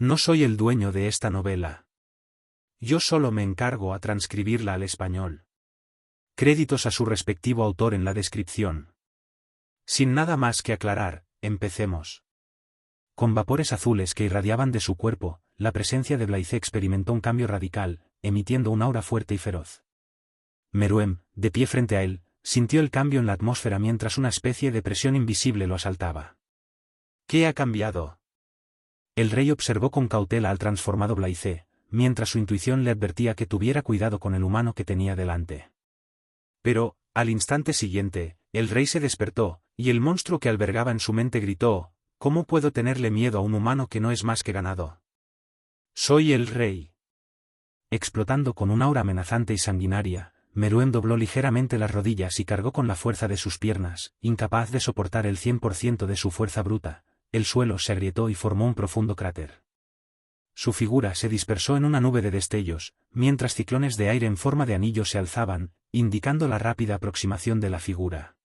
No soy el dueño de esta novela. Yo solo me encargo a transcribirla al español. Créditos a su respectivo autor en la descripción. Sin nada más que aclarar, empecemos. Con vapores azules que irradiaban de su cuerpo, la presencia de Blythe experimentó un cambio radical, emitiendo un aura fuerte y feroz. Meruem, de pie frente a él, sintió el cambio en la atmósfera mientras una especie de presión invisible lo asaltaba. ¿Qué ha cambiado? El rey observó con cautela al transformado Blythe, mientras su intuición le advertía que tuviera cuidado con el humano que tenía delante. Pero, al instante siguiente, el rey se despertó, y el monstruo que albergaba en su mente gritó: ¿Cómo puedo tenerle miedo a un humano que no es más que ganado? Soy el rey. Explotando con un aura amenazante y sanguinaria, Meruem dobló ligeramente las rodillas y cargó con la fuerza de sus piernas, incapaz de soportar el 100% de su fuerza bruta. El suelo se agrietó y formó un profundo cráter. Su figura se dispersó en una nube de destellos, mientras ciclones de aire en forma de anillo se alzaban, indicando la rápida aproximación de la figura.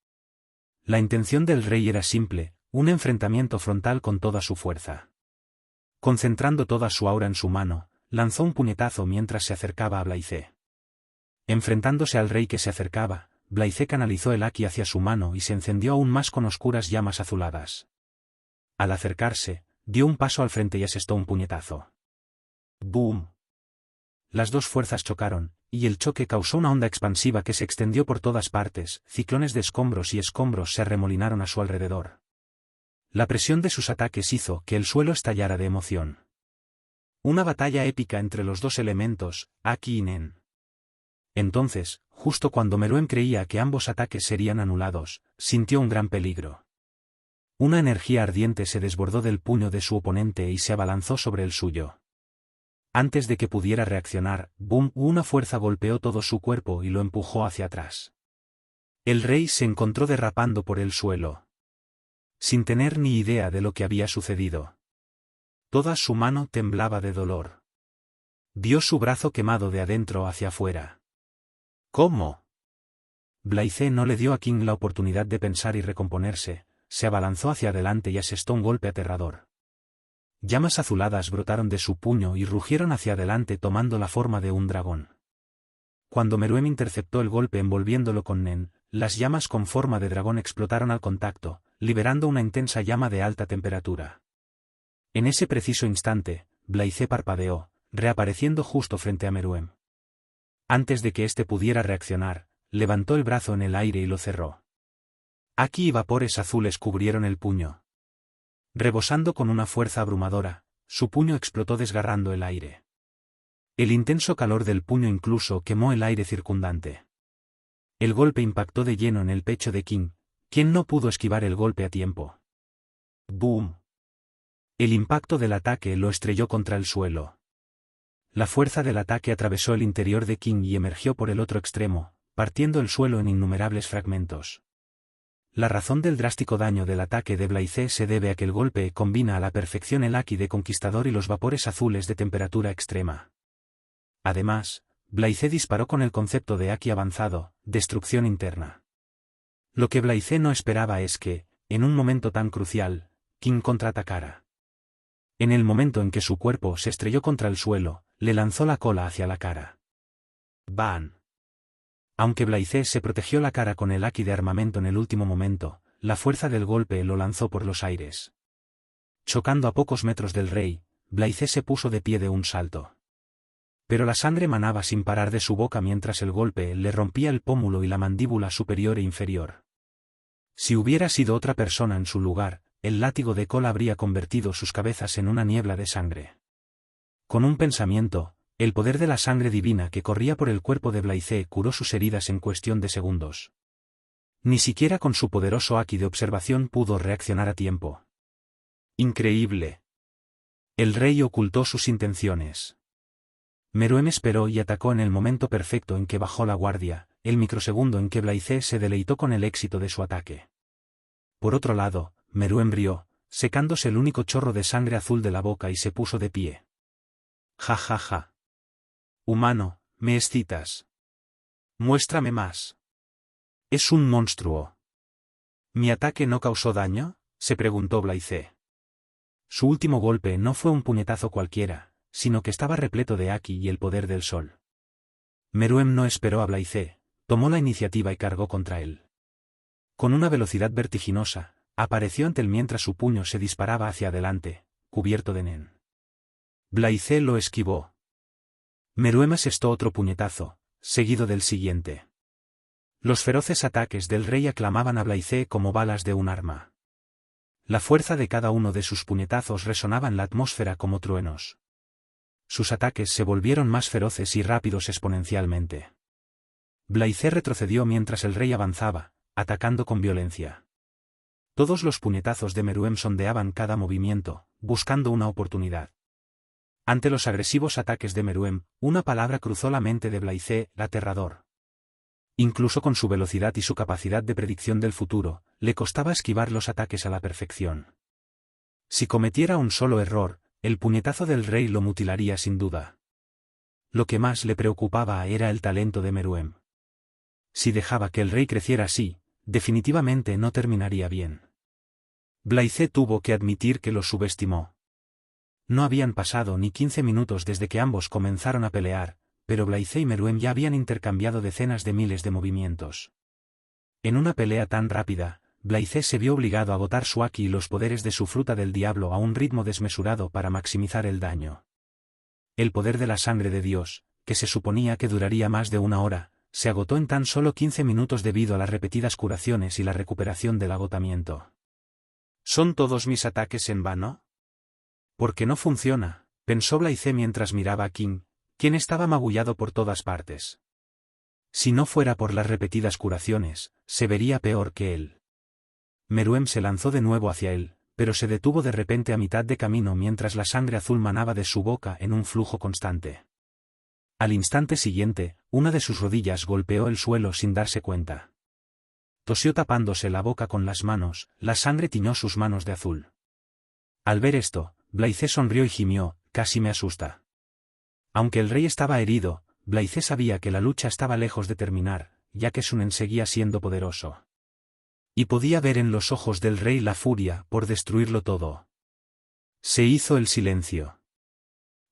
La intención del rey era simple: un enfrentamiento frontal con toda su fuerza. Concentrando toda su aura en su mano, lanzó un puñetazo mientras se acercaba a Blythe. Enfrentándose al rey que se acercaba, Blythe canalizó el Haki hacia su mano y se encendió aún más con oscuras llamas azuladas. Al acercarse, dio un paso al frente y asestó un puñetazo. ¡Boom! Las dos fuerzas chocaron, y el choque causó una onda expansiva que se extendió por todas partes. Ciclones de escombros y escombros se arremolinaron a su alrededor. La presión de sus ataques hizo que el suelo estallara de emoción. Una batalla épica entre los dos elementos, Haki y Nen. Entonces, justo cuando Meruem creía que ambos ataques serían anulados, sintió un gran peligro. Una energía ardiente se desbordó del puño de su oponente y se abalanzó sobre el suyo. Antes de que pudiera reaccionar, ¡boom!, una fuerza golpeó todo su cuerpo y lo empujó hacia atrás. El rey se encontró derrapando por el suelo, sin tener ni idea de lo que había sucedido. Toda su mano temblaba de dolor. Vio su brazo quemado de adentro hacia afuera. ¿Cómo? Blythe no le dio a King la oportunidad de pensar y recomponerse. Se abalanzó hacia adelante y asestó un golpe aterrador. Llamas azuladas brotaron de su puño y rugieron hacia adelante tomando la forma de un dragón. Cuando Meruem interceptó el golpe envolviéndolo con Nen, las llamas con forma de dragón explotaron al contacto, liberando una intensa llama de alta temperatura. En ese preciso instante, Blythe parpadeó, reapareciendo justo frente a Meruem. Antes de que éste pudiera reaccionar, levantó el brazo en el aire y lo cerró. Haki y vapores azules cubrieron el puño. Rebosando con una fuerza abrumadora, su puño explotó desgarrando el aire. El intenso calor del puño incluso quemó el aire circundante. El golpe impactó de lleno en el pecho de King, quien no pudo esquivar el golpe a tiempo. ¡Boom! El impacto del ataque lo estrelló contra el suelo. La fuerza del ataque atravesó el interior de King y emergió por el otro extremo, partiendo el suelo en innumerables fragmentos. La razón del drástico daño del ataque de Blythe se debe a que el golpe combina a la perfección el Haki de Conquistador y los vapores azules de temperatura extrema. Además, Blythe disparó con el concepto de Haki avanzado, destrucción interna. Lo que Blythe no esperaba es que, en un momento tan crucial, King contraatacara. En el momento en que su cuerpo se estrelló contra el suelo, le lanzó la cola hacia la cara. ¡Bam! Aunque Blythe se protegió la cara con el Haki de armamento en el último momento, la fuerza del golpe lo lanzó por los aires. Chocando a pocos metros del rey, Blythe se puso de pie de un salto. Pero la sangre manaba sin parar de su boca mientras el golpe le rompía el pómulo y la mandíbula superior e inferior. Si hubiera sido otra persona en su lugar, el látigo de cola habría convertido sus cabezas en una niebla de sangre. Con un pensamiento, el poder de la sangre divina que corría por el cuerpo de Blythe curó sus heridas en cuestión de segundos. Ni siquiera con su poderoso Haki de observación pudo reaccionar a tiempo. ¡Increíble! El rey ocultó sus intenciones. Meruem esperó y atacó en el momento perfecto en que bajó la guardia, el microsegundo en que Blythe se deleitó con el éxito de su ataque. Por otro lado, Meruem rió, secándose el único chorro de sangre azul de la boca y se puso de pie. ¡Ja ja ja! Humano, me excitas. Muéstrame más. Es un monstruo. ¿Mi ataque no causó daño?, se preguntó Blythe. Su último golpe no fue un puñetazo cualquiera, sino que estaba repleto de Aki y el poder del sol. Meruem no esperó a Blaize, tomó la iniciativa y cargó contra él. Con una velocidad vertiginosa, apareció ante él mientras su puño se disparaba hacia adelante, cubierto de nen. Blaize lo esquivó. Meruem asestó otro puñetazo, seguido del siguiente. Los feroces ataques del rey aclamaban a Blaize como balas de un arma. La fuerza de cada uno de sus puñetazos resonaba en la atmósfera como truenos. Sus ataques se volvieron más feroces y rápidos exponencialmente. Blaize retrocedió mientras el rey avanzaba, atacando con violencia. Todos los puñetazos de Meruem sondeaban cada movimiento, buscando una oportunidad. Ante los agresivos ataques de Meruem, una palabra cruzó la mente de Blaize: aterrador. Incluso con su velocidad y su capacidad de predicción del futuro, le costaba esquivar los ataques a la perfección. Si cometiera un solo error, el puñetazo del rey lo mutilaría sin duda. Lo que más le preocupaba era el talento de Meruem. Si dejaba que el rey creciera así, definitivamente no terminaría bien. Blaize tuvo que admitir que lo subestimó. No habían pasado ni 15 minutos desde que ambos comenzaron a pelear, pero Blaize y Meruem ya habían intercambiado decenas de miles de movimientos. En una pelea tan rápida, Blaize se vio obligado a agotar su Aki y los poderes de su fruta del diablo a un ritmo desmesurado para maximizar el daño. El poder de la sangre de Dios, que se suponía que duraría más de una hora, se agotó en tan solo 15 minutos debido a las repetidas curaciones y la recuperación del agotamiento. ¿Son todos mis ataques en vano? ¿Por qué no funciona?, pensó Blaize mientras miraba a King, quien estaba magullado por todas partes. Si no fuera por las repetidas curaciones, se vería peor que él. Meruem se lanzó de nuevo hacia él, pero se detuvo de repente a mitad de camino mientras la sangre azul manaba de su boca en un flujo constante. Al instante siguiente, una de sus rodillas golpeó el suelo sin darse cuenta. Tosió tapándose la boca con las manos, la sangre tiñó sus manos de azul. Al ver esto, Blaize sonrió y gimió: casi me asusta. Aunque el rey estaba herido, Blaize sabía que la lucha estaba lejos de terminar, ya que Sunen seguía siendo poderoso. Y podía ver en los ojos del rey la furia por destruirlo todo. Se hizo el silencio.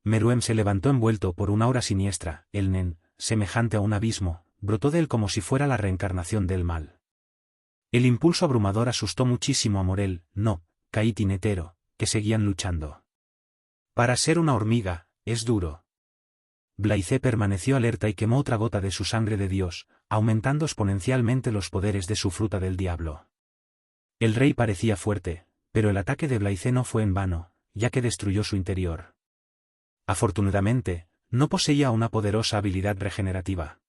Meruem se levantó envuelto por una aura siniestra. El nen, semejante a un abismo, brotó de él como si fuera la reencarnación del mal. El impulso abrumador asustó muchísimo a Morel, No, Kait y Netero, que seguían luchando. Para ser una hormiga, es duro. Blaize permaneció alerta y quemó otra gota de su sangre de Dios, aumentando exponencialmente los poderes de su fruta del diablo. El rey parecía fuerte, pero el ataque de Blaize no fue en vano, ya que destruyó su interior. Afortunadamente, no poseía una poderosa habilidad regenerativa.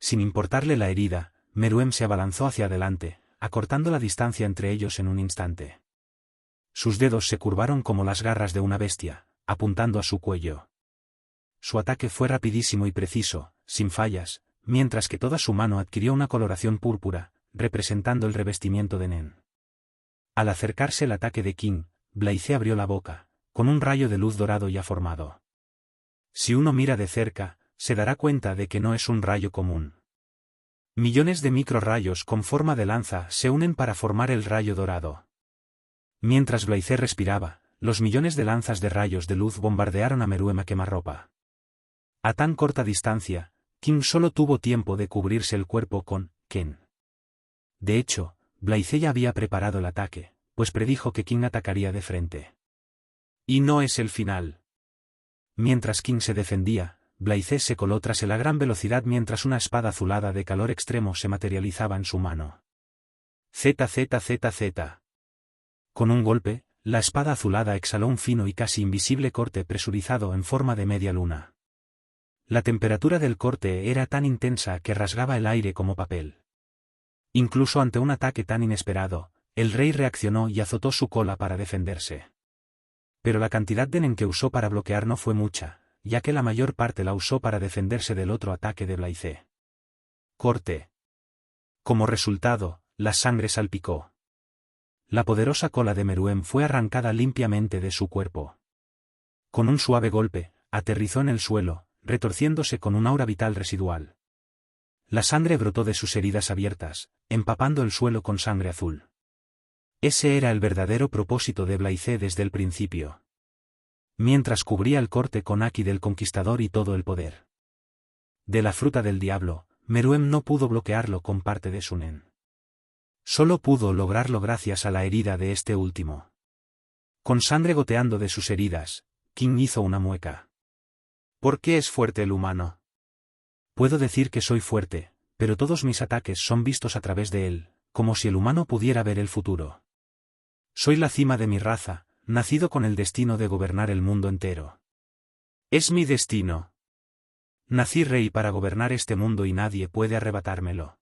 Sin importarle la herida, Meruem se abalanzó hacia adelante, acortando la distancia entre ellos en un instante. Sus dedos se curvaron como las garras de una bestia, apuntando a su cuello. Su ataque fue rapidísimo y preciso, sin fallas, mientras que toda su mano adquirió una coloración púrpura, representando el revestimiento de Nen. Al acercarse el ataque de King, Blaize abrió la boca, con un rayo de luz dorado ya formado. Si uno mira de cerca, se dará cuenta de que no es un rayo común. Millones de microrrayos con forma de lanza se unen para formar el rayo dorado. Mientras Blaize respiraba, los millones de lanzas de rayos de luz bombardearon a Meruem a quemarropa. A tan corta distancia, King solo tuvo tiempo de cubrirse el cuerpo con Ken. De hecho, Blaize ya había preparado el ataque, pues predijo que King atacaría de frente. Y no es el final. Mientras King se defendía, Blaize se coló tras él a gran velocidad mientras una espada azulada de calor extremo se materializaba en su mano. ZZZZ. Con un golpe, la espada azulada exhaló un fino y casi invisible corte presurizado en forma de media luna. La temperatura del corte era tan intensa que rasgaba el aire como papel. Incluso ante un ataque tan inesperado, el rey reaccionó y azotó su cola para defenderse. Pero la cantidad de nen que usó para bloquear no fue mucha, ya que la mayor parte la usó para defenderse del otro ataque de Blaize. Corte. Como resultado, la sangre salpicó. La poderosa cola de Meruem fue arrancada limpiamente de su cuerpo. Con un suave golpe, aterrizó en el suelo, retorciéndose con un aura vital residual. La sangre brotó de sus heridas abiertas, empapando el suelo con sangre azul. Ese era el verdadero propósito de Blaize desde el principio. Mientras cubría el corte con Aki del Conquistador y todo el poder de la fruta del diablo, Meruem no pudo bloquearlo con parte de su nen. Solo pudo lograrlo gracias a la herida de este último. Con sangre goteando de sus heridas, King hizo una mueca. ¿Por qué es fuerte el humano? Puedo decir que soy fuerte, pero todos mis ataques son vistos a través de él, como si el humano pudiera ver el futuro. Soy la cima de mi raza, nacido con el destino de gobernar el mundo entero. Es mi destino. Nací rey para gobernar este mundo y nadie puede arrebatármelo.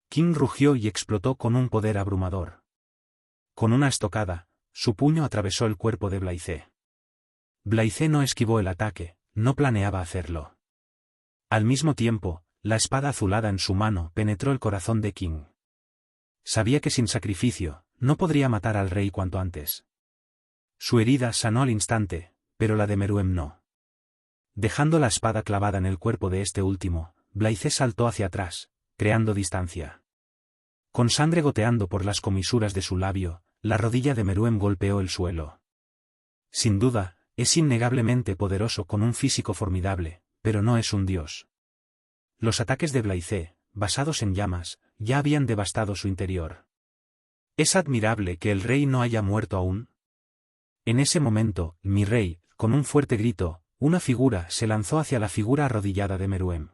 King rugió y explotó con un poder abrumador. Con una estocada, su puño atravesó el cuerpo de Blaize. Blaize no esquivó el ataque, no planeaba hacerlo. Al mismo tiempo, la espada azulada en su mano penetró el corazón de King. Sabía que sin sacrificio, no podría matar al rey cuanto antes. Su herida sanó al instante, pero la de Meruem no. Dejando la espada clavada en el cuerpo de este último, Blaize saltó hacia atrás, creando distancia. Con sangre goteando por las comisuras de su labio, la rodilla de Meruem golpeó el suelo. Sin duda, es innegablemente poderoso con un físico formidable, pero no es un dios. Los ataques de Blaize, basados en llamas, ya habían devastado su interior. Es admirable que el rey no haya muerto aún. En ese momento, mi rey, con un fuerte grito, una figura se lanzó hacia la figura arrodillada de Meruem.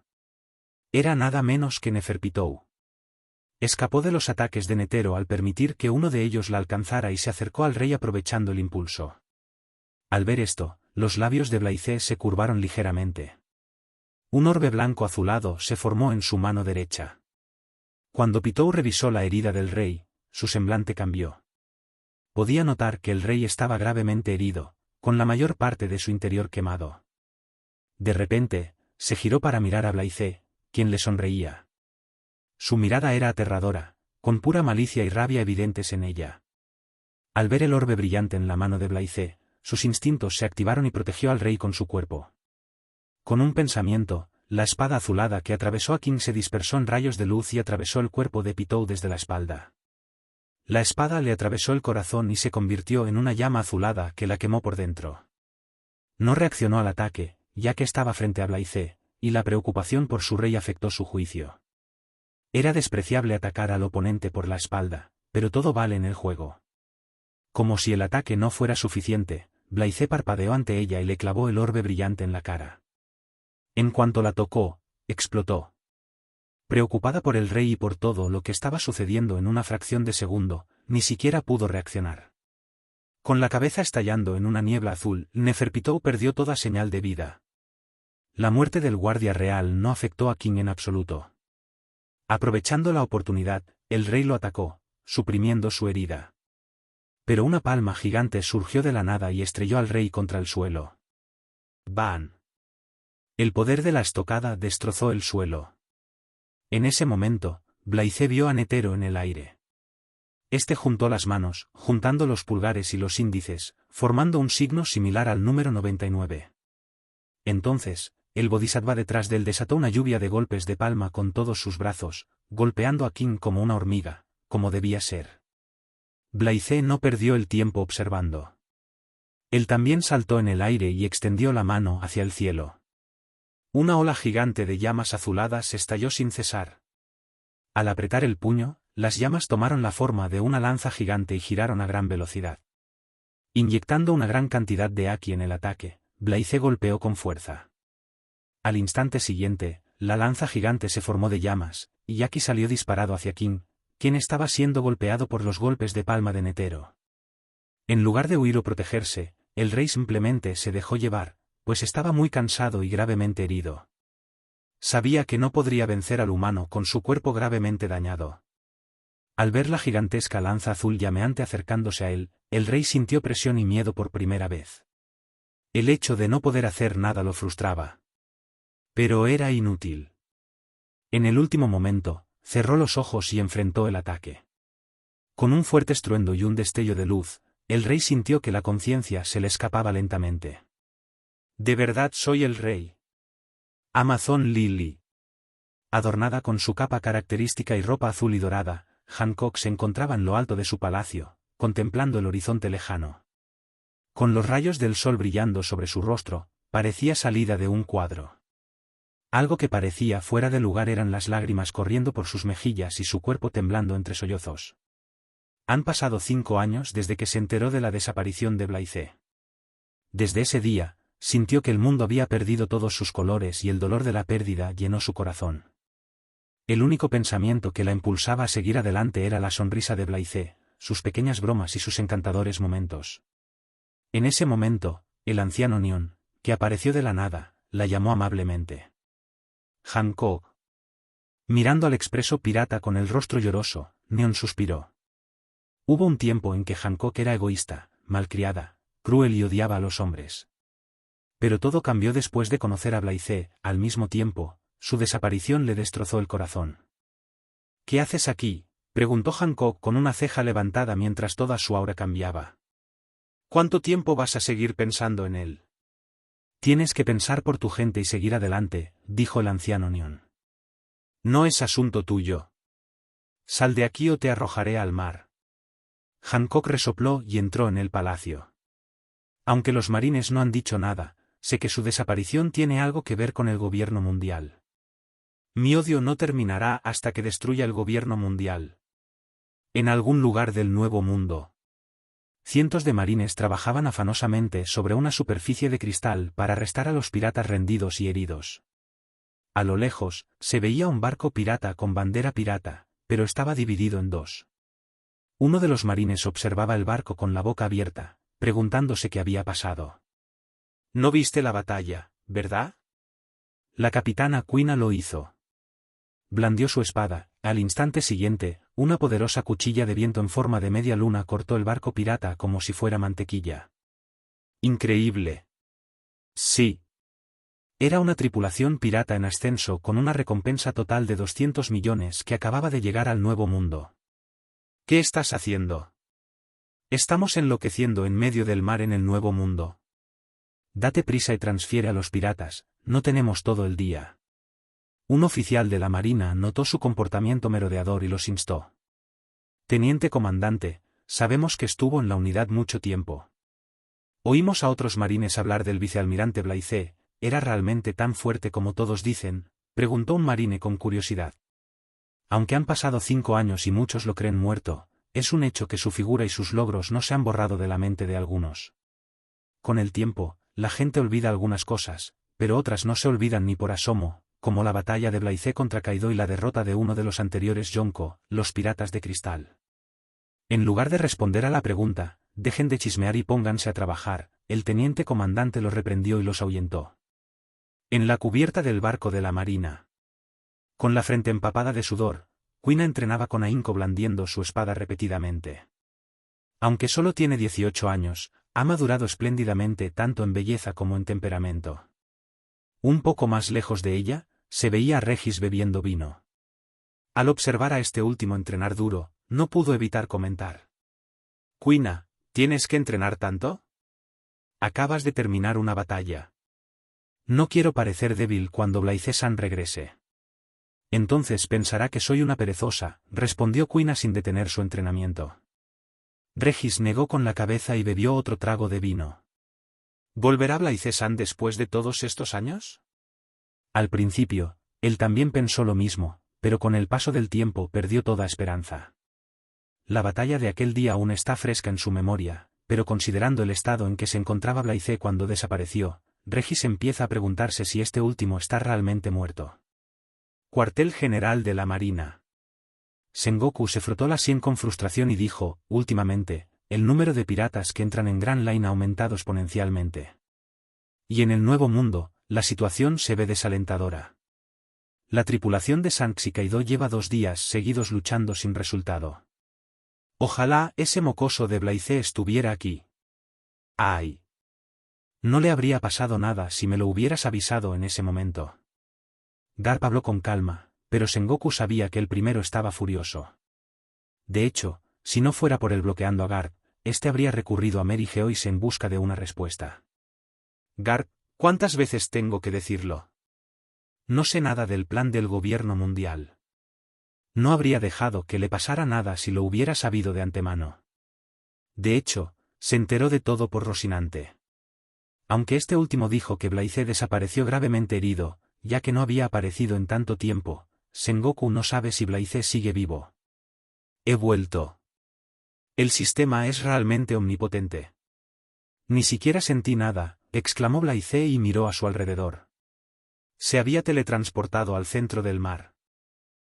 Era nada menos que Neferpitou. Escapó de los ataques de Netero al permitir que uno de ellos la alcanzara y se acercó al rey aprovechando el impulso. Al ver esto, los labios de Blaize se curvaron ligeramente. Un orbe blanco azulado se formó en su mano derecha. Cuando Pitou revisó la herida del rey, su semblante cambió. Podía notar que el rey estaba gravemente herido, con la mayor parte de su interior quemado. De repente, se giró para mirar a Blaize, quien le sonreía. Su mirada era aterradora, con pura malicia y rabia evidentes en ella. Al ver el orbe brillante en la mano de Blaize, sus instintos se activaron y protegió al rey con su cuerpo. Con un pensamiento, la espada azulada que atravesó a King se dispersó en rayos de luz y atravesó el cuerpo de Pitou desde la espalda. La espada le atravesó el corazón y se convirtió en una llama azulada que la quemó por dentro. No reaccionó al ataque, ya que estaba frente a Blaize, y la preocupación por su rey afectó su juicio. Era despreciable atacar al oponente por la espalda, pero todo vale en el juego. Como si el ataque no fuera suficiente, Blaize parpadeó ante ella y le clavó el orbe brillante en la cara. En cuanto la tocó, explotó. Preocupada por el rey y por todo lo que estaba sucediendo en una fracción de segundo, ni siquiera pudo reaccionar. Con la cabeza estallando en una niebla azul, Neferpitou perdió toda señal de vida. La muerte del guardia real no afectó a King en absoluto. Aprovechando la oportunidad, el rey lo atacó, suprimiendo su herida. Pero una palma gigante surgió de la nada y estrelló al rey contra el suelo. ¡Bam! El poder de la estocada destrozó el suelo. En ese momento, Blaize vio a Netero en el aire. Este juntó las manos, juntando los pulgares y los índices, formando un signo similar al número 99. Entonces, el bodhisattva detrás de él desató una lluvia de golpes de palma con todos sus brazos, golpeando a King como una hormiga, como debía ser. Blaize no perdió el tiempo observando. Él también saltó en el aire y extendió la mano hacia el cielo. Una ola gigante de llamas azuladas estalló sin cesar. Al apretar el puño, las llamas tomaron la forma de una lanza gigante y giraron a gran velocidad. Inyectando una gran cantidad de Aki en el ataque, Blaize golpeó con fuerza. Al instante siguiente, la lanza gigante se formó de llamas, y Aki salió disparado hacia King, quien estaba siendo golpeado por los golpes de palma de Netero. En lugar de huir o protegerse, el rey simplemente se dejó llevar, pues estaba muy cansado y gravemente herido. Sabía que no podría vencer al humano con su cuerpo gravemente dañado. Al ver la gigantesca lanza azul llameante acercándose a él, el rey sintió presión y miedo por primera vez. El hecho de no poder hacer nada lo frustraba. Pero era inútil. En el último momento, cerró los ojos y enfrentó el ataque. Con un fuerte estruendo y un destello de luz, el rey sintió que la conciencia se le escapaba lentamente. ¿De verdad soy el rey? Amazon Lily. Adornada con su capa característica y ropa azul y dorada, Hancock se encontraba en lo alto de su palacio, contemplando el horizonte lejano. Con los rayos del sol brillando sobre su rostro, parecía salida de un cuadro. Algo que parecía fuera de lugar eran las lágrimas corriendo por sus mejillas y su cuerpo temblando entre sollozos. Han pasado 5 años desde que se enteró de la desaparición de Blythe. Desde ese día, sintió que el mundo había perdido todos sus colores y el dolor de la pérdida llenó su corazón. El único pensamiento que la impulsaba a seguir adelante era la sonrisa de Blythe, sus pequeñas bromas y sus encantadores momentos. En ese momento, el anciano Nyon, que apareció de la nada, la llamó amablemente. Hancock. Mirando al expreso pirata con el rostro lloroso, Nyon suspiró. Hubo un tiempo en que Hancock era egoísta, malcriada, cruel y odiaba a los hombres. Pero todo cambió después de conocer a Blythe. Al mismo tiempo, su desaparición le destrozó el corazón. ¿Qué haces aquí?, preguntó Hancock con una ceja levantada mientras toda su aura cambiaba. ¿Cuánto tiempo vas a seguir pensando en él? Tienes que pensar por tu gente y seguir adelante, dijo el anciano Nyon. No es asunto tuyo. Sal de aquí o te arrojaré al mar. Hancock resopló y entró en el palacio. Aunque los marines no han dicho nada, sé que su desaparición tiene algo que ver con el gobierno mundial. Mi odio no terminará hasta que destruya el gobierno mundial. En algún lugar del Nuevo Mundo. Cientos de marines trabajaban afanosamente sobre una superficie de cristal para arrestar a los piratas rendidos y heridos. A lo lejos, se veía un barco pirata con bandera pirata, pero estaba dividido en dos. Uno de los marines observaba el barco con la boca abierta, preguntándose qué había pasado. No viste la batalla, ¿verdad? La capitana Quina lo hizo. Blandió su espada. Al instante siguiente, una poderosa cuchilla de viento en forma de media luna cortó el barco pirata como si fuera mantequilla. Increíble. Sí. Era una tripulación pirata en ascenso con una recompensa total de 200 millones que acababa de llegar al Nuevo Mundo. ¿Qué estás haciendo? Estamos enloqueciendo en medio del mar en el Nuevo Mundo. Date prisa y transfiere a los piratas, no tenemos todo el día. Un oficial de la marina notó su comportamiento merodeador y los instó. Teniente comandante, sabemos que estuvo en la unidad mucho tiempo. Oímos a otros marines hablar del vicealmirante Blythe. ¿Era realmente tan fuerte como todos dicen?, preguntó un marine con curiosidad. Aunque han pasado 5 años y muchos lo creen muerto, es un hecho que su figura y sus logros no se han borrado de la mente de algunos. Con el tiempo, la gente olvida algunas cosas, pero otras no se olvidan ni por asomo, como la batalla de Blythe contra Kaido y la derrota de uno de los anteriores Yonko, los piratas de cristal. En lugar de responder a la pregunta, dejen de chismear y pónganse a trabajar, el teniente comandante los reprendió y los ahuyentó. En la cubierta del barco de la marina. Con la frente empapada de sudor, Quina entrenaba con ahínco blandiendo su espada repetidamente. Aunque solo tiene 18 años, ha madurado espléndidamente tanto en belleza como en temperamento. Un poco más lejos de ella, se veía a Regis bebiendo vino. Al observar a este último entrenar duro, no pudo evitar comentar. Quina, ¿tienes que entrenar tanto? Acabas de terminar una batalla. No quiero parecer débil cuando Blythe-san regrese. Entonces pensará que soy una perezosa, respondió Quina sin detener su entrenamiento. Regis negó con la cabeza y bebió otro trago de vino. ¿Volverá Blythe-san después de todos estos años? Al principio, él también pensó lo mismo, pero con el paso del tiempo perdió toda esperanza. La batalla de aquel día aún está fresca en su memoria, pero considerando el estado en que se encontraba Blythe cuando desapareció, Regis empieza a preguntarse si este último está realmente muerto. Cuartel General de la Marina. Sengoku se frotó la sien con frustración y dijo, últimamente, el número de piratas que entran en Grand Line ha aumentado exponencialmente. Y en el Nuevo Mundo, la situación se ve desalentadora. La tripulación de Shanks y Kaido lleva 2 días seguidos luchando sin resultado. Ojalá ese mocoso de Blythe estuviera aquí. ¡Ay! No le habría pasado nada si me lo hubieras avisado en ese momento. Garp habló con calma, pero Sengoku sabía que el primero estaba furioso. De hecho, si no fuera por él bloqueando a Garp, este habría recurrido a Mary Geoise en busca de una respuesta. Garp, ¿cuántas veces tengo que decirlo? No sé nada del plan del gobierno mundial. No habría dejado que le pasara nada si lo hubiera sabido de antemano. De hecho, se enteró de todo por Rocinante. Aunque este último dijo que Blaise desapareció gravemente herido, ya que no había aparecido en tanto tiempo, Sengoku no sabe si Blaise sigue vivo. He vuelto. El sistema es realmente omnipotente. Ni siquiera sentí nada, exclamó Blaise y miró a su alrededor. Se había teletransportado al centro del mar.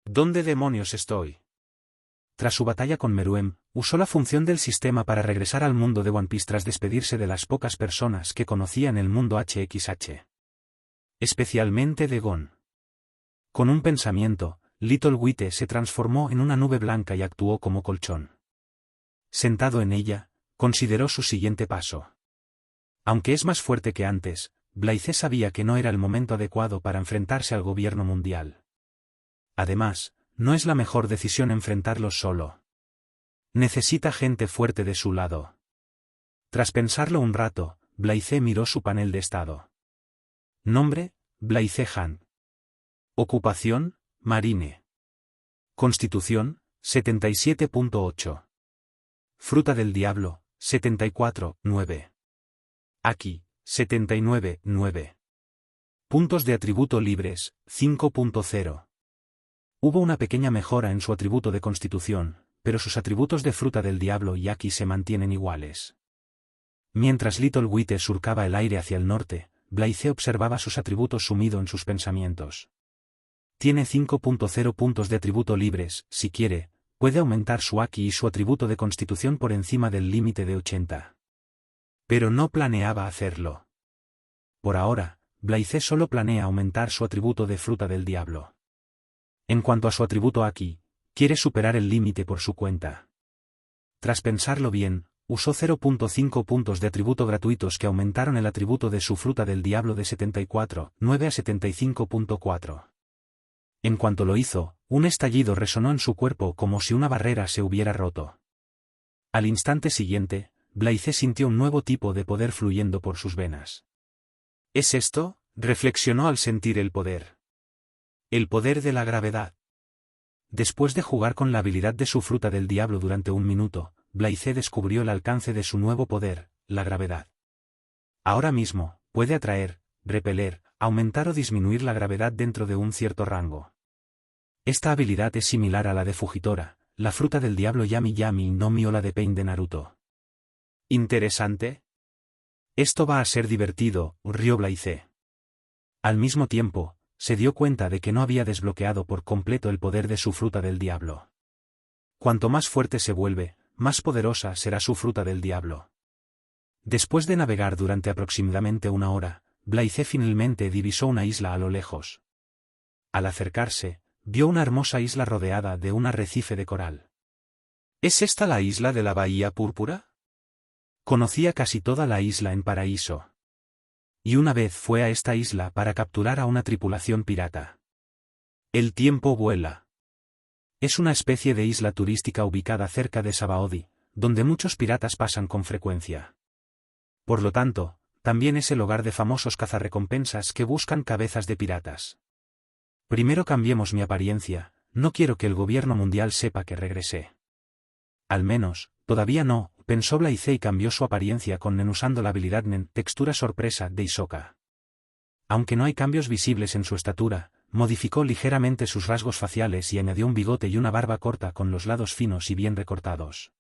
¿Dónde demonios estoy? Tras su batalla con Meruem, usó la función del sistema para regresar al mundo de One Piece tras despedirse de las pocas personas que conocía en el mundo HXH. Especialmente de Gon. Con un pensamiento, Little Wite se transformó en una nube blanca y actuó como colchón. Sentado en ella, consideró su siguiente paso. Aunque es más fuerte que antes, Blaise sabía que no era el momento adecuado para enfrentarse al gobierno mundial. Además, no es la mejor decisión enfrentarlos solo. Necesita gente fuerte de su lado. Tras pensarlo un rato, Blaise miró su panel de estado. Nombre, Blaise Han. Ocupación, Marine. Constitución, 77.8. Fruta del Diablo, 74.9. Aki, 79.9. Puntos de atributo libres, 5.0. Hubo una pequeña mejora en su atributo de constitución, pero sus atributos de fruta del diablo y Aki se mantienen iguales. Mientras Little Wite surcaba el aire hacia el norte, Blaise observaba sus atributos sumido en sus pensamientos. Tiene 5.0 puntos de atributo libres, si quiere, puede aumentar su Aki y su atributo de constitución por encima del límite de 80. Pero no planeaba hacerlo. Por ahora, Blaise solo planea aumentar su atributo de fruta del diablo. En cuanto a su atributo Aki, quiere superar el límite por su cuenta. Tras pensarlo bien, usó 0.5 puntos de atributo gratuitos que aumentaron el atributo de su fruta del diablo de 74.9 a 75.4. En cuanto lo hizo, un estallido resonó en su cuerpo como si una barrera se hubiera roto. Al instante siguiente, Blaise sintió un nuevo tipo de poder fluyendo por sus venas. ¿Es esto?, reflexionó al sentir el poder. El poder de la gravedad. Después de jugar con la habilidad de su fruta del diablo durante un minuto, Blaise descubrió el alcance de su nuevo poder, la gravedad. Ahora mismo, puede atraer, repeler, aumentar o disminuir la gravedad dentro de un cierto rango. Esta habilidad es similar a la de Fujitora, la fruta del diablo Yami Yami no Mi o la de Pain de Naruto. ¿Interesante? Esto va a ser divertido, rió Blaise. Al mismo tiempo, se dio cuenta de que no había desbloqueado por completo el poder de su fruta del diablo. Cuanto más fuerte se vuelve, más poderosa será su fruta del diablo. Después de navegar durante aproximadamente una hora, Blaise finalmente divisó una isla a lo lejos. Al acercarse, vio una hermosa isla rodeada de un arrecife de coral. ¿Es esta la isla de la Bahía Púrpura? Conocía casi toda la isla en Paraíso. Y una vez fue a esta isla para capturar a una tripulación pirata. El tiempo vuela. Es una especie de isla turística ubicada cerca de Sabaody, donde muchos piratas pasan con frecuencia. Por lo tanto, también es el hogar de famosos cazarrecompensas que buscan cabezas de piratas. Primero cambiemos mi apariencia, no quiero que el gobierno mundial sepa que regresé. Al menos, todavía no, pensó Blaise y cambió su apariencia con Nen usando la habilidad Nen, textura sorpresa de Hisoka. Aunque no hay cambios visibles en su estatura, modificó ligeramente sus rasgos faciales y añadió un bigote y una barba corta con los lados finos y bien recortados.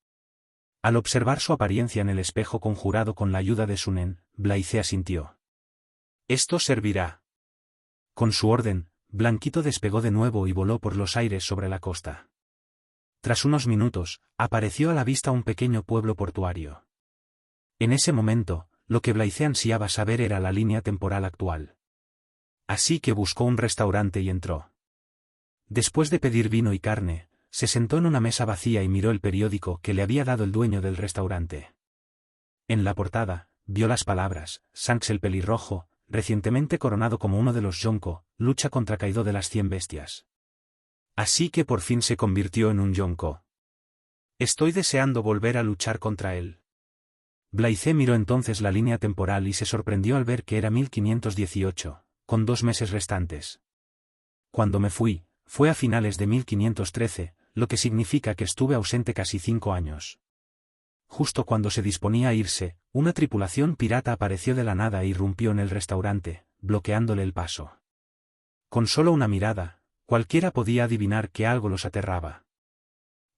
Al observar su apariencia en el espejo conjurado con la ayuda de su Nen, Blaise asintió. Esto servirá. Con su orden, Blanquito despegó de nuevo y voló por los aires sobre la costa. Tras unos minutos, apareció a la vista un pequeño pueblo portuario. En ese momento, lo que Blaise ansiaba saber era la línea temporal actual. Así que buscó un restaurante y entró. Después de pedir vino y carne, se sentó en una mesa vacía y miró el periódico que le había dado el dueño del restaurante. En la portada, vio las palabras, Shanks el pelirrojo, recientemente coronado como uno de los Yonko, lucha contra Kaido de las 100 bestias. Así que por fin se convirtió en un Yonko. Estoy deseando volver a luchar contra él. Blaise miró entonces la línea temporal y se sorprendió al ver que era 1518, con 2 meses restantes. Cuando me fui, fue a finales de 1513, lo que significa que estuve ausente casi 5 años. justo cuando se disponía a irse, una tripulación pirata apareció de la nada e irrumpió en el restaurante, bloqueándole el paso. Con solo una mirada, cualquiera podía adivinar que algo los aterraba.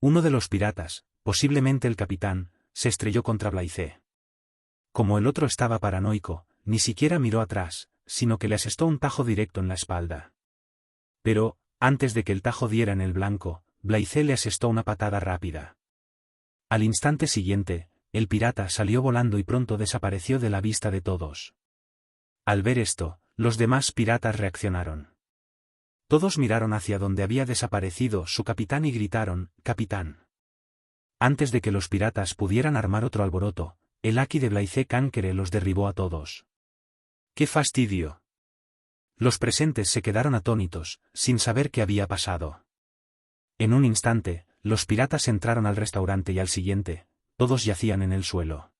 Uno de los piratas, posiblemente el capitán, se estrelló contra Blythe. Como el otro estaba paranoico, ni siquiera miró atrás, sino que le asestó un tajo directo en la espalda. Pero, antes de que el tajo diera en el blanco, Blythe le asestó una patada rápida. Al instante siguiente, el pirata salió volando y pronto desapareció de la vista de todos. Al ver esto, los demás piratas reaccionaron. Todos miraron hacia donde había desaparecido su capitán y gritaron, «¡Capitán!». Antes de que los piratas pudieran armar otro alboroto, el haki de Blythe Cankere los derribó a todos. ¡Qué fastidio! Los presentes se quedaron atónitos, sin saber qué había pasado. En un instante, los piratas entraron al restaurante y al siguiente, todos yacían en el suelo.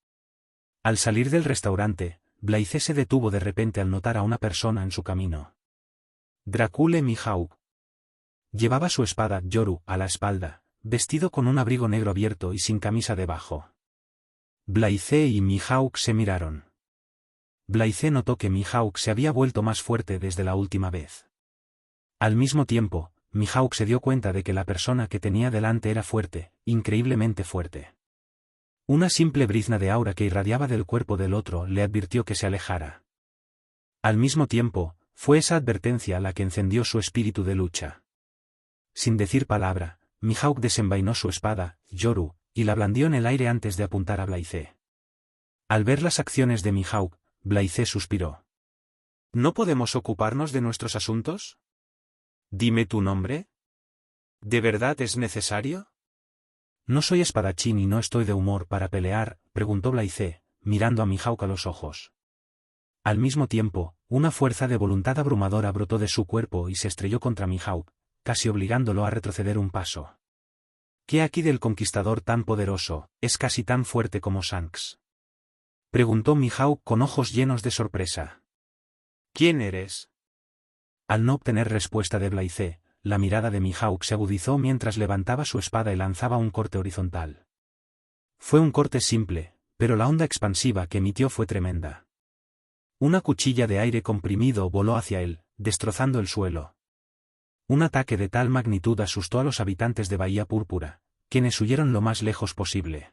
Al salir del restaurante, Blythe se detuvo de repente al notar a una persona en su camino. Dracule Mihawk. Llevaba su espada Yoru a la espalda, vestido con un abrigo negro abierto y sin camisa debajo. Blythe y Mihawk se miraron. Blythe notó que Mihawk se había vuelto más fuerte desde la última vez. Al mismo tiempo, Mihawk se dio cuenta de que la persona que tenía delante era fuerte, increíblemente fuerte. Una simple brizna de aura que irradiaba del cuerpo del otro le advirtió que se alejara. Al mismo tiempo, fue esa advertencia la que encendió su espíritu de lucha. Sin decir palabra, Mihawk desenvainó su espada, Yoru, y la blandió en el aire antes de apuntar a Blythe. Al ver las acciones de Mihawk, Blythe suspiró. ¿No podemos ocuparnos de nuestros asuntos? Dime tu nombre. ¿De verdad es necesario? No soy espadachín y no estoy de humor para pelear, preguntó Blythe, mirando a Mihawk a los ojos. Al mismo tiempo, una fuerza de voluntad abrumadora brotó de su cuerpo y se estrelló contra Mihawk, casi obligándolo a retroceder un paso. ¿Qué haki del conquistador tan poderoso, es casi tan fuerte como Shanks? Preguntó Mihawk con ojos llenos de sorpresa. ¿Quién eres? Al no obtener respuesta de Blythe, la mirada de Mihawk se agudizó mientras levantaba su espada y lanzaba un corte horizontal. Fue un corte simple, pero la onda expansiva que emitió fue tremenda. Una cuchilla de aire comprimido voló hacia él, destrozando el suelo. Un ataque de tal magnitud asustó a los habitantes de Bahía Púrpura, quienes huyeron lo más lejos posible.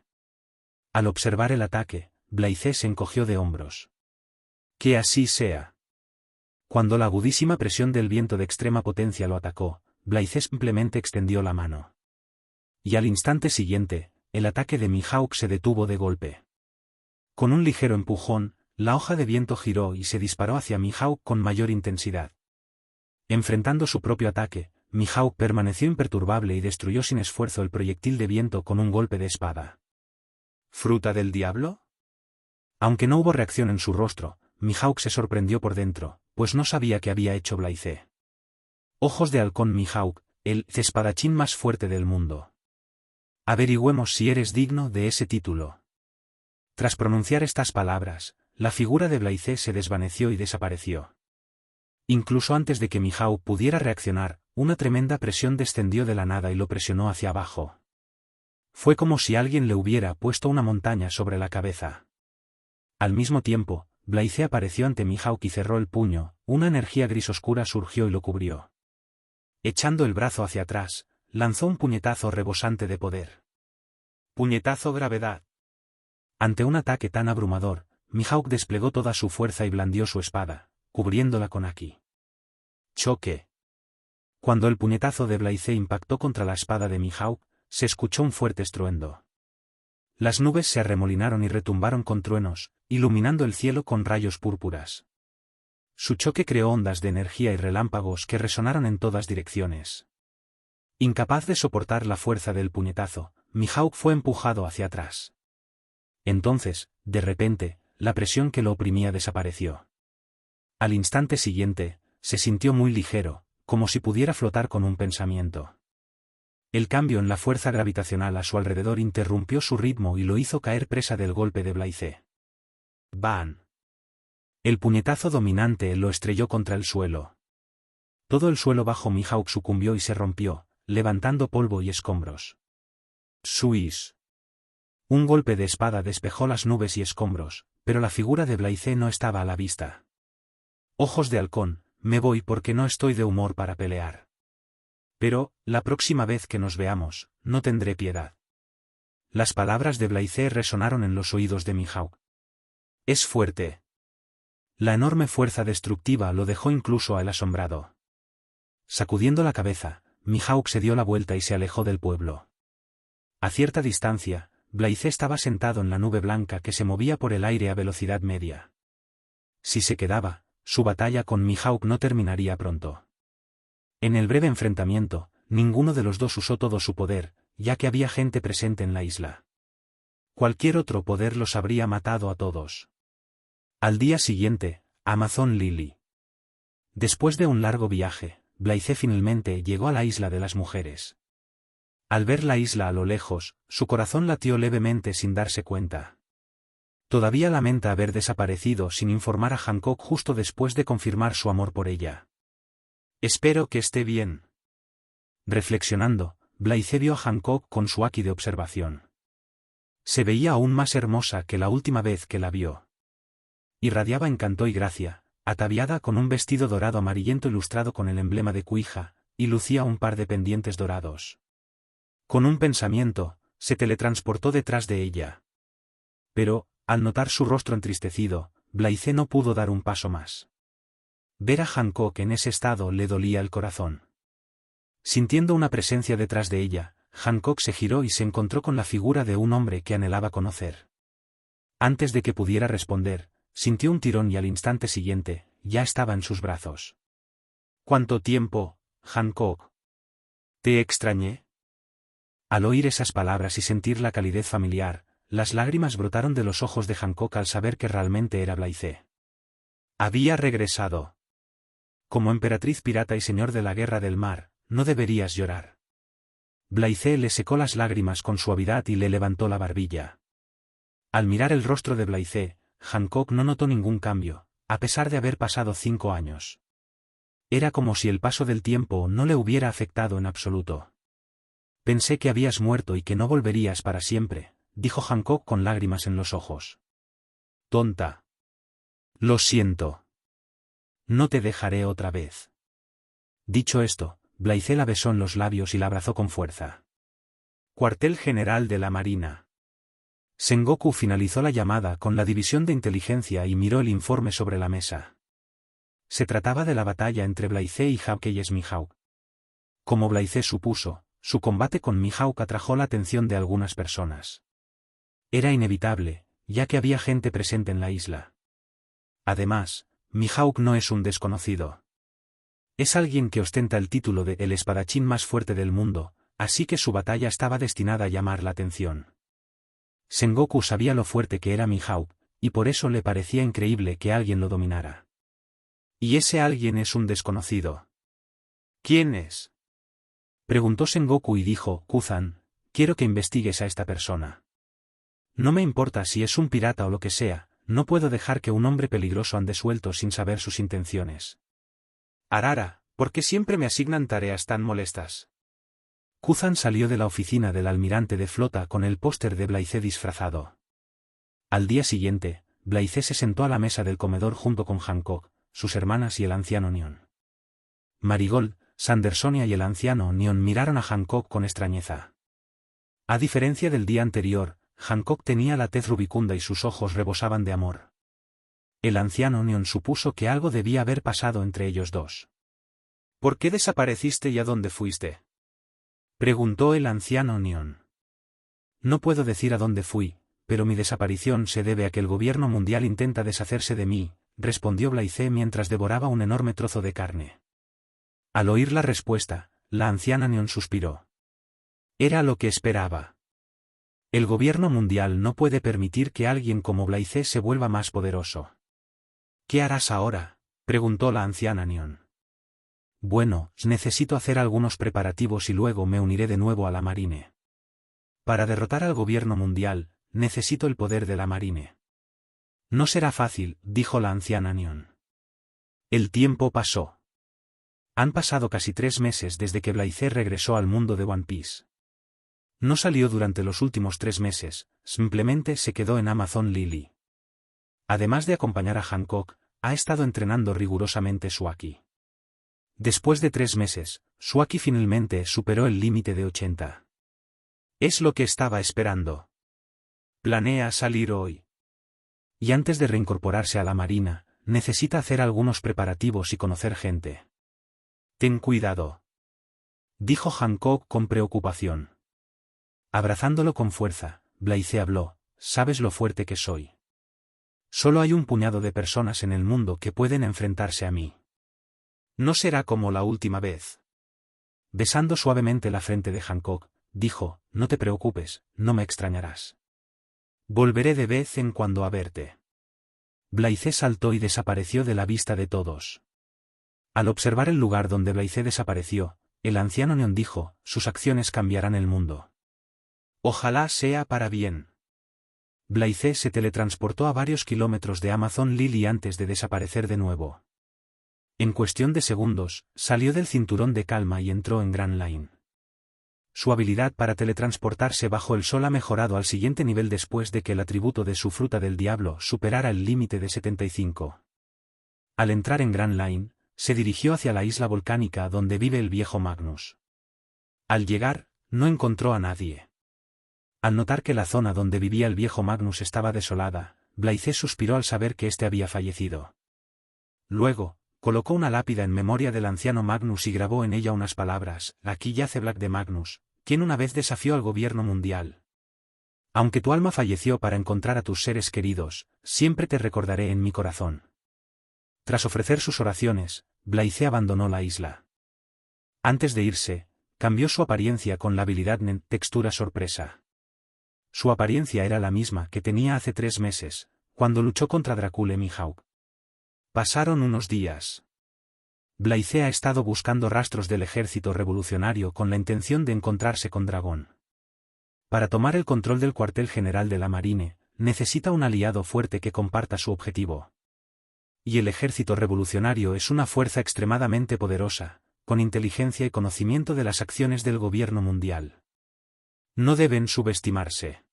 Al observar el ataque, Blythe se encogió de hombros. Que así sea. Cuando la agudísima presión del viento de extrema potencia lo atacó, Blythe simplemente extendió la mano. Y al instante siguiente, el ataque de Mihawk se detuvo de golpe. Con un ligero empujón, la hoja de viento giró y se disparó hacia Mihawk con mayor intensidad. Enfrentando su propio ataque, Mihawk permaneció imperturbable y destruyó sin esfuerzo el proyectil de viento con un golpe de espada. ¿Fruta del diablo? Aunque no hubo reacción en su rostro, Mihawk se sorprendió por dentro, pues no sabía qué había hecho Blythe. Ojos de halcón Mihawk, el espadachín más fuerte del mundo. Averigüemos si eres digno de ese título. Tras pronunciar estas palabras, la figura de Blythe se desvaneció y desapareció. Incluso antes de que Mihawk pudiera reaccionar, una tremenda presión descendió de la nada y lo presionó hacia abajo. Fue como si alguien le hubiera puesto una montaña sobre la cabeza. Al mismo tiempo, Blythe apareció ante Mihawk y cerró el puño, una energía gris oscura surgió y lo cubrió. Echando el brazo hacia atrás, lanzó un puñetazo rebosante de poder. Puñetazo gravedad. Ante un ataque tan abrumador, Mihawk desplegó toda su fuerza y blandió su espada, cubriéndola con haki. Choque. Cuando el puñetazo de Blythe impactó contra la espada de Mihawk, se escuchó un fuerte estruendo. Las nubes se arremolinaron y retumbaron con truenos, iluminando el cielo con rayos púrpuras. Su choque creó ondas de energía y relámpagos que resonaron en todas direcciones. Incapaz de soportar la fuerza del puñetazo, Mihawk fue empujado hacia atrás. Entonces, de repente, la presión que lo oprimía desapareció. Al instante siguiente, se sintió muy ligero, como si pudiera flotar con un pensamiento. El cambio en la fuerza gravitacional a su alrededor interrumpió su ritmo y lo hizo caer presa del golpe de Blythe. ¡Bam! El puñetazo dominante lo estrelló contra el suelo. Todo el suelo bajo Mihawk sucumbió y se rompió, levantando polvo y escombros. ¡Suis! Un golpe de espada despejó las nubes y escombros, pero la figura de Blythe no estaba a la vista. Ojos de halcón, me voy porque no estoy de humor para pelear. Pero, la próxima vez que nos veamos, no tendré piedad. Las palabras de Blythe resonaron en los oídos de Mihawk. Es fuerte. La enorme fuerza destructiva lo dejó incluso a él asombrado. Sacudiendo la cabeza, Mihawk se dio la vuelta y se alejó del pueblo. A cierta distancia, Blythe estaba sentado en la nube blanca que se movía por el aire a velocidad media. Si se quedaba, su batalla con Mihawk no terminaría pronto. En el breve enfrentamiento, ninguno de los dos usó todo su poder, ya que había gente presente en la isla. Cualquier otro poder los habría matado a todos. Al día siguiente, Amazon Lily. Después de un largo viaje, Blythe finalmente llegó a la isla de las mujeres. Al ver la isla a lo lejos, su corazón latió levemente sin darse cuenta. Todavía lamenta haber desaparecido sin informar a Hancock justo después de confirmar su amor por ella. Espero que esté bien. Reflexionando, Blythe vio a Hancock con su haki de observación. Se veía aún más hermosa que la última vez que la vio. Irradiaba encanto y gracia, ataviada con un vestido dorado amarillento ilustrado con el emblema de Cuija, y lucía un par de pendientes dorados. Con un pensamiento, se teletransportó detrás de ella. Pero, al notar su rostro entristecido, Blythe no pudo dar un paso más. Ver a Hancock en ese estado le dolía el corazón. Sintiendo una presencia detrás de ella, Hancock se giró y se encontró con la figura de un hombre que anhelaba conocer. Antes de que pudiera responder, sintió un tirón y al instante siguiente, ya estaba en sus brazos. ¿Cuánto tiempo, Hancock? ¿Te extrañé? Al oír esas palabras y sentir la calidez familiar, las lágrimas brotaron de los ojos de Hancock al saber que realmente era Blythe. Había regresado. Como emperatriz pirata y señor de la guerra del mar, no deberías llorar. Blythe le secó las lágrimas con suavidad y le levantó la barbilla. Al mirar el rostro de Blythe, Hancock no notó ningún cambio, a pesar de haber pasado 5 años. Era como si el paso del tiempo no le hubiera afectado en absoluto. Pensé que habías muerto y que no volverías para siempre, dijo Hancock con lágrimas en los ojos. Tonta. Lo siento. No te dejaré otra vez. Dicho esto, Blythe la besó en los labios y la abrazó con fuerza. Cuartel General de la Marina. Sengoku finalizó la llamada con la división de inteligencia y miró el informe sobre la mesa. Se trataba de la batalla entre Blythe y Hawkeye Mihawk. Como Blythe supuso, su combate con Mihawk atrajo la atención de algunas personas. Era inevitable, ya que había gente presente en la isla. Además, Mihawk no es un desconocido. Es alguien que ostenta el título de el espadachín más fuerte del mundo, así que su batalla estaba destinada a llamar la atención. Sengoku sabía lo fuerte que era Mihawk, y por eso le parecía increíble que alguien lo dominara. Y ese alguien es un desconocido. ¿Quién es? Preguntó Sengoku y dijo, Kuzan, quiero que investigues a esta persona. No me importa si es un pirata o lo que sea, no puedo dejar que un hombre peligroso ande suelto sin saber sus intenciones. Arara, ¿por qué siempre me asignan tareas tan molestas? Kuzan salió de la oficina del almirante de flota con el póster de Blythe disfrazado. Al día siguiente, Blythe se sentó a la mesa del comedor junto con Hancock, sus hermanas y el anciano Neon. Marigold, Sandersonia y el anciano Neon miraron a Hancock con extrañeza. A diferencia del día anterior, Hancock tenía la tez rubicunda y sus ojos rebosaban de amor. El anciano Neon supuso que algo debía haber pasado entre ellos dos. ¿Por qué desapareciste y a dónde fuiste? Preguntó el anciano Neon. No puedo decir a dónde fui, pero mi desaparición se debe a que el gobierno mundial intenta deshacerse de mí, respondió Blythe mientras devoraba un enorme trozo de carne. Al oír la respuesta, la anciana Neon suspiró. Era lo que esperaba. El gobierno mundial no puede permitir que alguien como Blythe se vuelva más poderoso. ¿Qué harás ahora?, preguntó la anciana Neon. Bueno, necesito hacer algunos preparativos y luego me uniré de nuevo a la Marine. Para derrotar al gobierno mundial, necesito el poder de la Marine. No será fácil, dijo la anciana Neon. El tiempo pasó. Han pasado casi 3 meses desde que Blythe regresó al mundo de One Piece. No salió durante los últimos 3 meses, simplemente se quedó en Amazon Lily. Además de acompañar a Hancock, ha estado entrenando rigurosamente Shuaki. Después de 3 meses, Shuaki finalmente superó el límite de 80. Es lo que estaba esperando. Planea salir hoy. Y antes de reincorporarse a la marina, necesita hacer algunos preparativos y conocer gente. Ten cuidado, dijo Hancock con preocupación. Abrazándolo con fuerza, Blythe habló, sabes lo fuerte que soy. Solo hay un puñado de personas en el mundo que pueden enfrentarse a mí. No será como la última vez. Besando suavemente la frente de Hancock, dijo, no te preocupes, no me extrañarás. Volveré de vez en cuando a verte. Blythe saltó y desapareció de la vista de todos. Al observar el lugar donde Blythe desapareció, el anciano Neon dijo, sus acciones cambiarán el mundo. Ojalá sea para bien. Blythe se teletransportó a varios kilómetros de Amazon Lily antes de desaparecer de nuevo. En cuestión de segundos, salió del cinturón de calma y entró en Grand Line. Su habilidad para teletransportarse bajo el sol ha mejorado al siguiente nivel después de que el atributo de su fruta del diablo superara el límite de 75. Al entrar en Grand Line, se dirigió hacia la isla volcánica donde vive el viejo Magnus. Al llegar, no encontró a nadie. Al notar que la zona donde vivía el viejo Magnus estaba desolada, Blythe suspiró al saber que éste había fallecido. Luego, colocó una lápida en memoria del anciano Magnus y grabó en ella unas palabras, aquí yace Black de Magnus, quien una vez desafió al gobierno mundial. Aunque tu alma falleció para encontrar a tus seres queridos, siempre te recordaré en mi corazón. Tras ofrecer sus oraciones, Blythe abandonó la isla. Antes de irse, cambió su apariencia con la habilidad Nen Textura Sorpresa. Su apariencia era la misma que tenía hace 3 meses, cuando luchó contra Dracula Mihawk. Pasaron unos días. Blythe ha estado buscando rastros del ejército revolucionario con la intención de encontrarse con Dragón. Para tomar el control del cuartel general de la Marine, necesita un aliado fuerte que comparta su objetivo. Y el ejército revolucionario es una fuerza extremadamente poderosa, con inteligencia y conocimiento de las acciones del gobierno mundial. No deben subestimarse.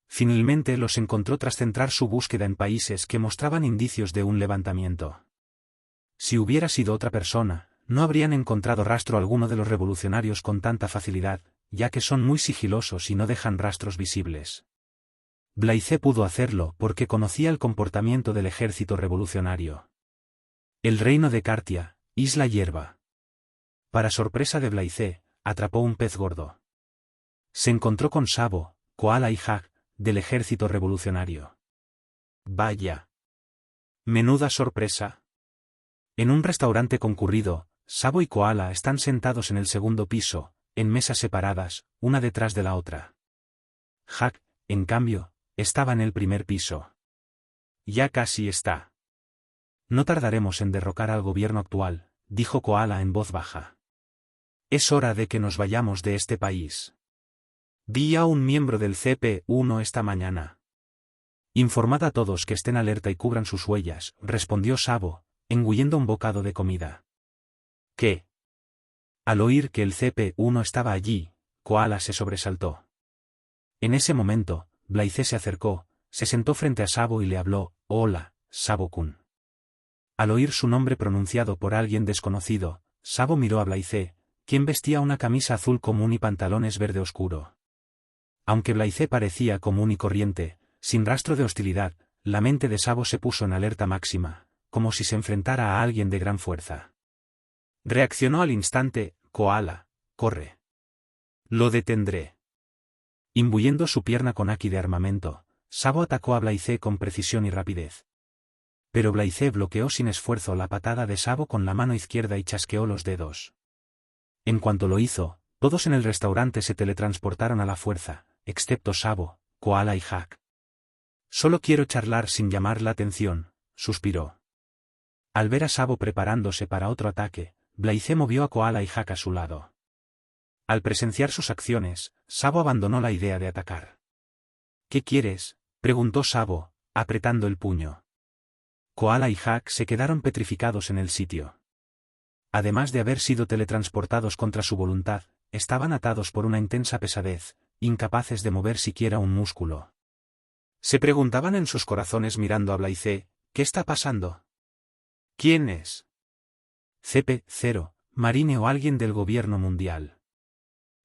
Finalmente los encontró tras centrar su búsqueda en países que mostraban indicios de un levantamiento. Si hubiera sido otra persona, no habrían encontrado rastro alguno de los revolucionarios con tanta facilidad, ya que son muy sigilosos y no dejan rastros visibles. Blythe pudo hacerlo porque conocía el comportamiento del ejército revolucionario. El reino de Cartia, Isla Hierba. Para sorpresa de Blythe, atrapó un pez gordo. Se encontró con Sabo, Koala y Hag, del ejército revolucionario. Vaya. Menuda sorpresa. En un restaurante concurrido, Sabo y Koala están sentados en el segundo piso, en mesas separadas, una detrás de la otra. Hag, en cambio, estaba en el primer piso. Ya casi está. No tardaremos en derrocar al gobierno actual, dijo Koala en voz baja. Es hora de que nos vayamos de este país. Vi a un miembro del CP-1 esta mañana. Informad a todos que estén alerta y cubran sus huellas, respondió Sabo, engullendo un bocado de comida. ¿Qué? Al oír que el CP-1 estaba allí, Koala se sobresaltó. En ese momento, Blythe se acercó, se sentó frente a Sabo y le habló, hola, Sabo-kun. Al oír su nombre pronunciado por alguien desconocido, Sabo miró a Blythe, quien vestía una camisa azul común y pantalones verde oscuro. Aunque Blythe parecía común y corriente, sin rastro de hostilidad, la mente de Sabo se puso en alerta máxima, como si se enfrentara a alguien de gran fuerza. Reaccionó al instante, Koala, corre. Lo detendré. Imbuyendo su pierna con haki de armamento, Sabo atacó a Blythe con precisión y rapidez. Pero Blythe bloqueó sin esfuerzo la patada de Sabo con la mano izquierda y chasqueó los dedos. En cuanto lo hizo, todos en el restaurante se teletransportaron a la fuerza, excepto Sabo, Koala y Hag. Solo quiero charlar sin llamar la atención, suspiró. Al ver a Sabo preparándose para otro ataque, Blythe movió a Koala y Hag a su lado. Al presenciar sus acciones, Sabo abandonó la idea de atacar. ¿Qué quieres?, preguntó Sabo, apretando el puño. Koala y Hag se quedaron petrificados en el sitio. Además de haber sido teletransportados contra su voluntad, estaban atados por una intensa pesadez, incapaces de mover siquiera un músculo. Se preguntaban en sus corazones mirando a Blythe, ¿qué está pasando? ¿Quién es? CP0, Marine o alguien del gobierno mundial.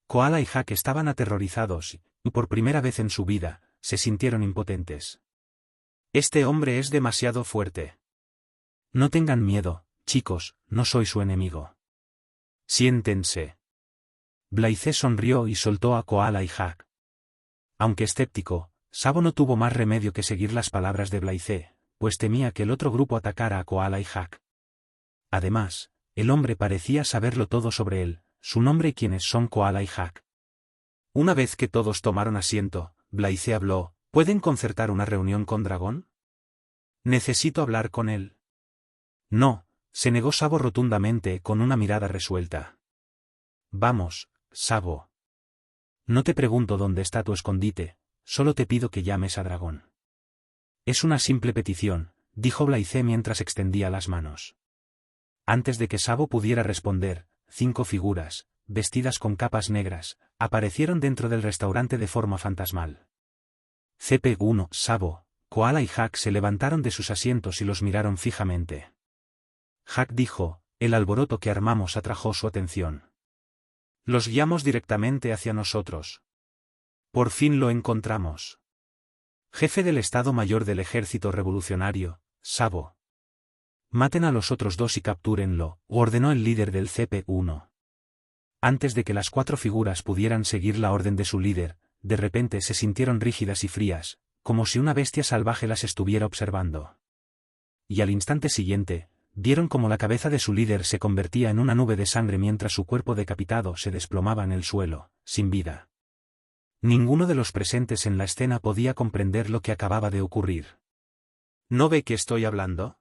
Koala y Jack estaban aterrorizados y, por primera vez en su vida, se sintieron impotentes. Este hombre es demasiado fuerte. No tengan miedo, chicos, no soy su enemigo. Siéntense. Blythe sonrió y soltó a Koala y Jack. Aunque escéptico, Sabo no tuvo más remedio que seguir las palabras de Blythe, pues temía que el otro grupo atacara a Koala y Jack. Además, el hombre parecía saberlo todo sobre él, su nombre y quiénes son Koala y Jack. Una vez que todos tomaron asiento, Blythe habló, ¿pueden concertar una reunión con Dragón? Necesito hablar con él. No, se negó Sabo rotundamente con una mirada resuelta. Vamos, Sabo. No te pregunto dónde está tu escondite, solo te pido que llames a Dragón. Es una simple petición, dijo Blythe mientras extendía las manos. Antes de que Sabo pudiera responder, 5 figuras, vestidas con capas negras, aparecieron dentro del restaurante de forma fantasmal. CP1, Sabo, Koala y Jack se levantaron de sus asientos y los miraron fijamente. Jack dijo, el alboroto que armamos atrajo su atención. Los guiamos directamente hacia nosotros. Por fin lo encontramos. Jefe del Estado Mayor del Ejército Revolucionario, Sabo. Maten a los otros dos y captúrenlo, ordenó el líder del CP1. Antes de que las 4 figuras pudieran seguir la orden de su líder, de repente se sintieron rígidas y frías, como si una bestia salvaje las estuviera observando. Y al instante siguiente, vieron como la cabeza de su líder se convertía en una nube de sangre mientras su cuerpo decapitado se desplomaba en el suelo, sin vida. Ninguno de los presentes en la escena podía comprender lo que acababa de ocurrir. ¿No ve que estoy hablando?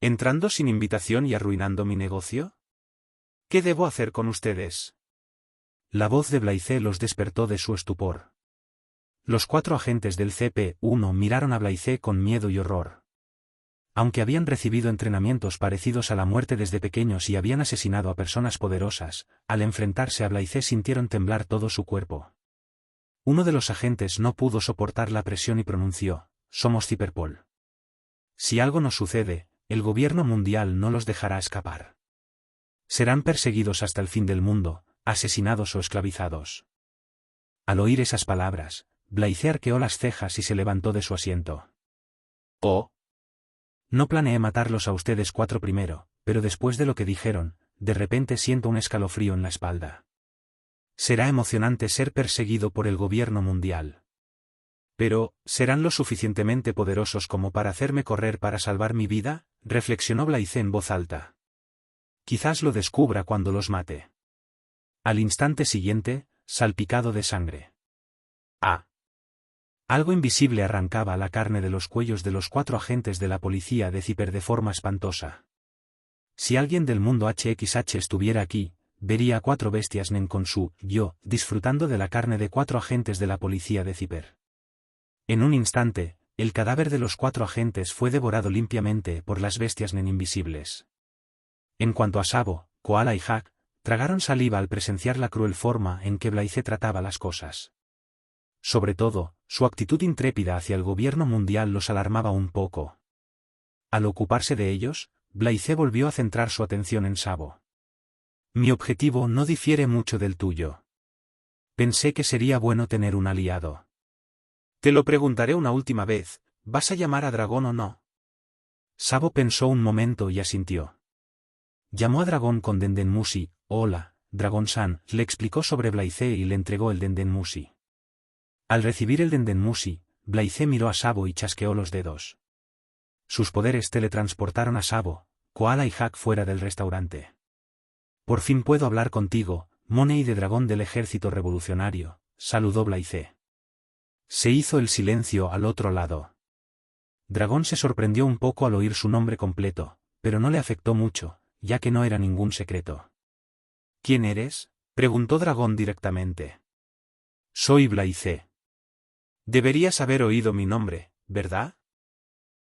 ¿Entrando sin invitación y arruinando mi negocio? ¿Qué debo hacer con ustedes? La voz de Blythe los despertó de su estupor. Los 4 agentes del CP1 miraron a Blythe con miedo y horror. Aunque habían recibido entrenamientos parecidos a la muerte desde pequeños y habían asesinado a personas poderosas, al enfrentarse a Blythe sintieron temblar todo su cuerpo. Uno de los agentes no pudo soportar la presión y pronunció, «Somos Cyberpol. Si algo nos sucede, el gobierno mundial no los dejará escapar. Serán perseguidos hasta el fin del mundo, asesinados o esclavizados». Al oír esas palabras, Blythe arqueó las cejas y se levantó de su asiento. «Oh. No planeé matarlos a ustedes 4 primero, pero después de lo que dijeron, de repente siento un escalofrío en la espalda. Será emocionante ser perseguido por el gobierno mundial. Pero, ¿serán lo suficientemente poderosos como para hacerme correr para salvar mi vida?, reflexionó Blythe en voz alta. Quizás lo descubra cuando los mate. Al instante siguiente, salpicado de sangre. ¡Ah! Algo invisible arrancaba la carne de los cuellos de los 4 agentes de la policía de Cyber de forma espantosa. Si alguien del mundo HXH estuviera aquí, vería a 4 bestias Nenkonsu, yo, disfrutando de la carne de 4 agentes de la policía de Cyber. En un instante, el cadáver de los 4 agentes fue devorado limpiamente por las bestias Nen invisibles. En cuanto a Sabo, Koala y Jack, tragaron saliva al presenciar la cruel forma en que Blythe trataba las cosas. Sobre todo, su actitud intrépida hacia el gobierno mundial los alarmaba un poco. Al ocuparse de ellos, Blythe volvió a centrar su atención en Sabo. Mi objetivo no difiere mucho del tuyo. Pensé que sería bueno tener un aliado. Te lo preguntaré una última vez, ¿vas a llamar a Dragón o no? Sabo pensó un momento y asintió. Llamó a Dragón con Dendenmushi, hola, Dragón-san, le explicó sobre Blythe y le entregó el Dendenmushi. Al recibir el Dendenmushi, Blythe miró a Sabo y chasqueó los dedos. Sus poderes teletransportaron a Sabo, Koala y Jack fuera del restaurante. Por fin puedo hablar contigo, Money de Dragón del Ejército Revolucionario, saludó Blythe. Se hizo el silencio al otro lado. Dragón se sorprendió un poco al oír su nombre completo, pero no le afectó mucho, ya que no era ningún secreto. ¿Quién eres?, preguntó Dragón directamente. Soy Blythe. Deberías haber oído mi nombre, ¿verdad?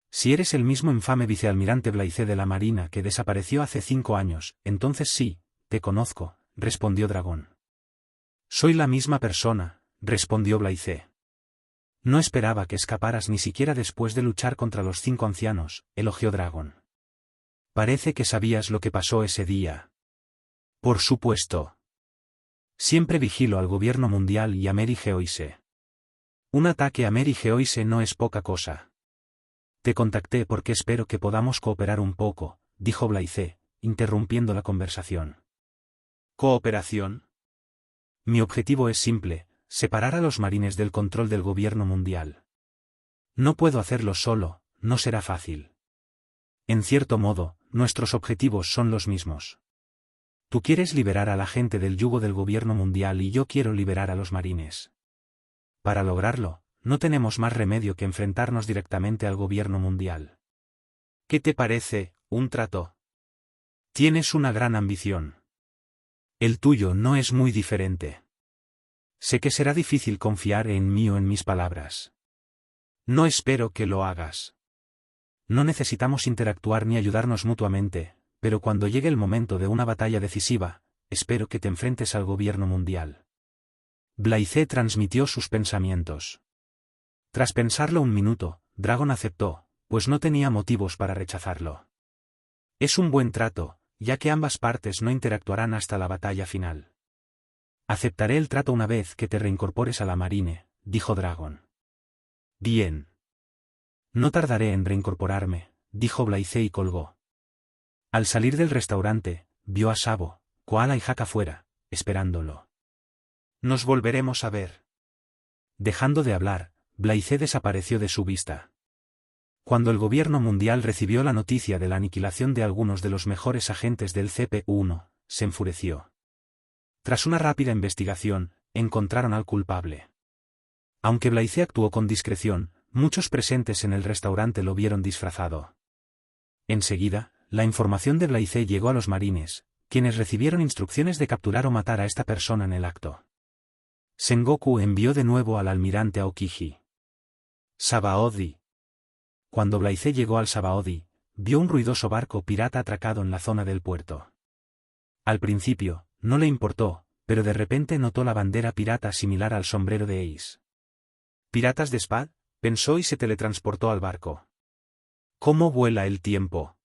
Si eres el mismo infame vicealmirante Blythe de la Marina que desapareció hace 5 años, entonces sí, te conozco, respondió Dragón. Soy la misma persona, respondió Blythe. No esperaba que escaparas ni siquiera después de luchar contra los 5 ancianos, elogió Dragon. Parece que sabías lo que pasó ese día. Por supuesto. Siempre vigilo al gobierno mundial y a Mary Geoise. Un ataque a Mary Geoise no es poca cosa. Te contacté porque espero que podamos cooperar un poco, dijo Blythe, interrumpiendo la conversación. ¿Cooperación? Mi objetivo es simple, separar a los marines del control del gobierno mundial. No puedo hacerlo solo, no será fácil. En cierto modo, nuestros objetivos son los mismos. Tú quieres liberar a la gente del yugo del gobierno mundial y yo quiero liberar a los marines. Para lograrlo, no tenemos más remedio que enfrentarnos directamente al gobierno mundial. ¿Qué te parece, un trato? Tienes una gran ambición. El tuyo no es muy diferente. Sé que será difícil confiar en mí o en mis palabras. No espero que lo hagas. No necesitamos interactuar ni ayudarnos mutuamente, pero cuando llegue el momento de una batalla decisiva, espero que te enfrentes al gobierno mundial. Blythe transmitió sus pensamientos. Tras pensarlo un minuto, Dragon aceptó, pues no tenía motivos para rechazarlo. Es un buen trato, ya que ambas partes no interactuarán hasta la batalla final. Aceptaré el trato una vez que te reincorpores a la marine, dijo Dragon. Bien. No tardaré en reincorporarme, dijo Blythe y colgó. Al salir del restaurante, vio a Sabo, Koala y Jack afuera, esperándolo. Nos volveremos a ver. Dejando de hablar, Blythe desapareció de su vista. Cuando el gobierno mundial recibió la noticia de la aniquilación de algunos de los mejores agentes del CPU-1, se enfureció. Tras una rápida investigación, encontraron al culpable. Aunque Blythe actuó con discreción, muchos presentes en el restaurante lo vieron disfrazado. Enseguida, la información de Blythe llegó a los marines, quienes recibieron instrucciones de capturar o matar a esta persona en el acto. Sengoku envió de nuevo al almirante Aokiji. Sabaody. Cuando Blythe llegó al Sabaody, vio un ruidoso barco pirata atracado en la zona del puerto. Al principio, no le importó, pero de repente notó la bandera pirata similar al sombrero de Ace. ¿Piratas de Spad?, pensó y se teletransportó al barco. ¿Cómo vuela el tiempo?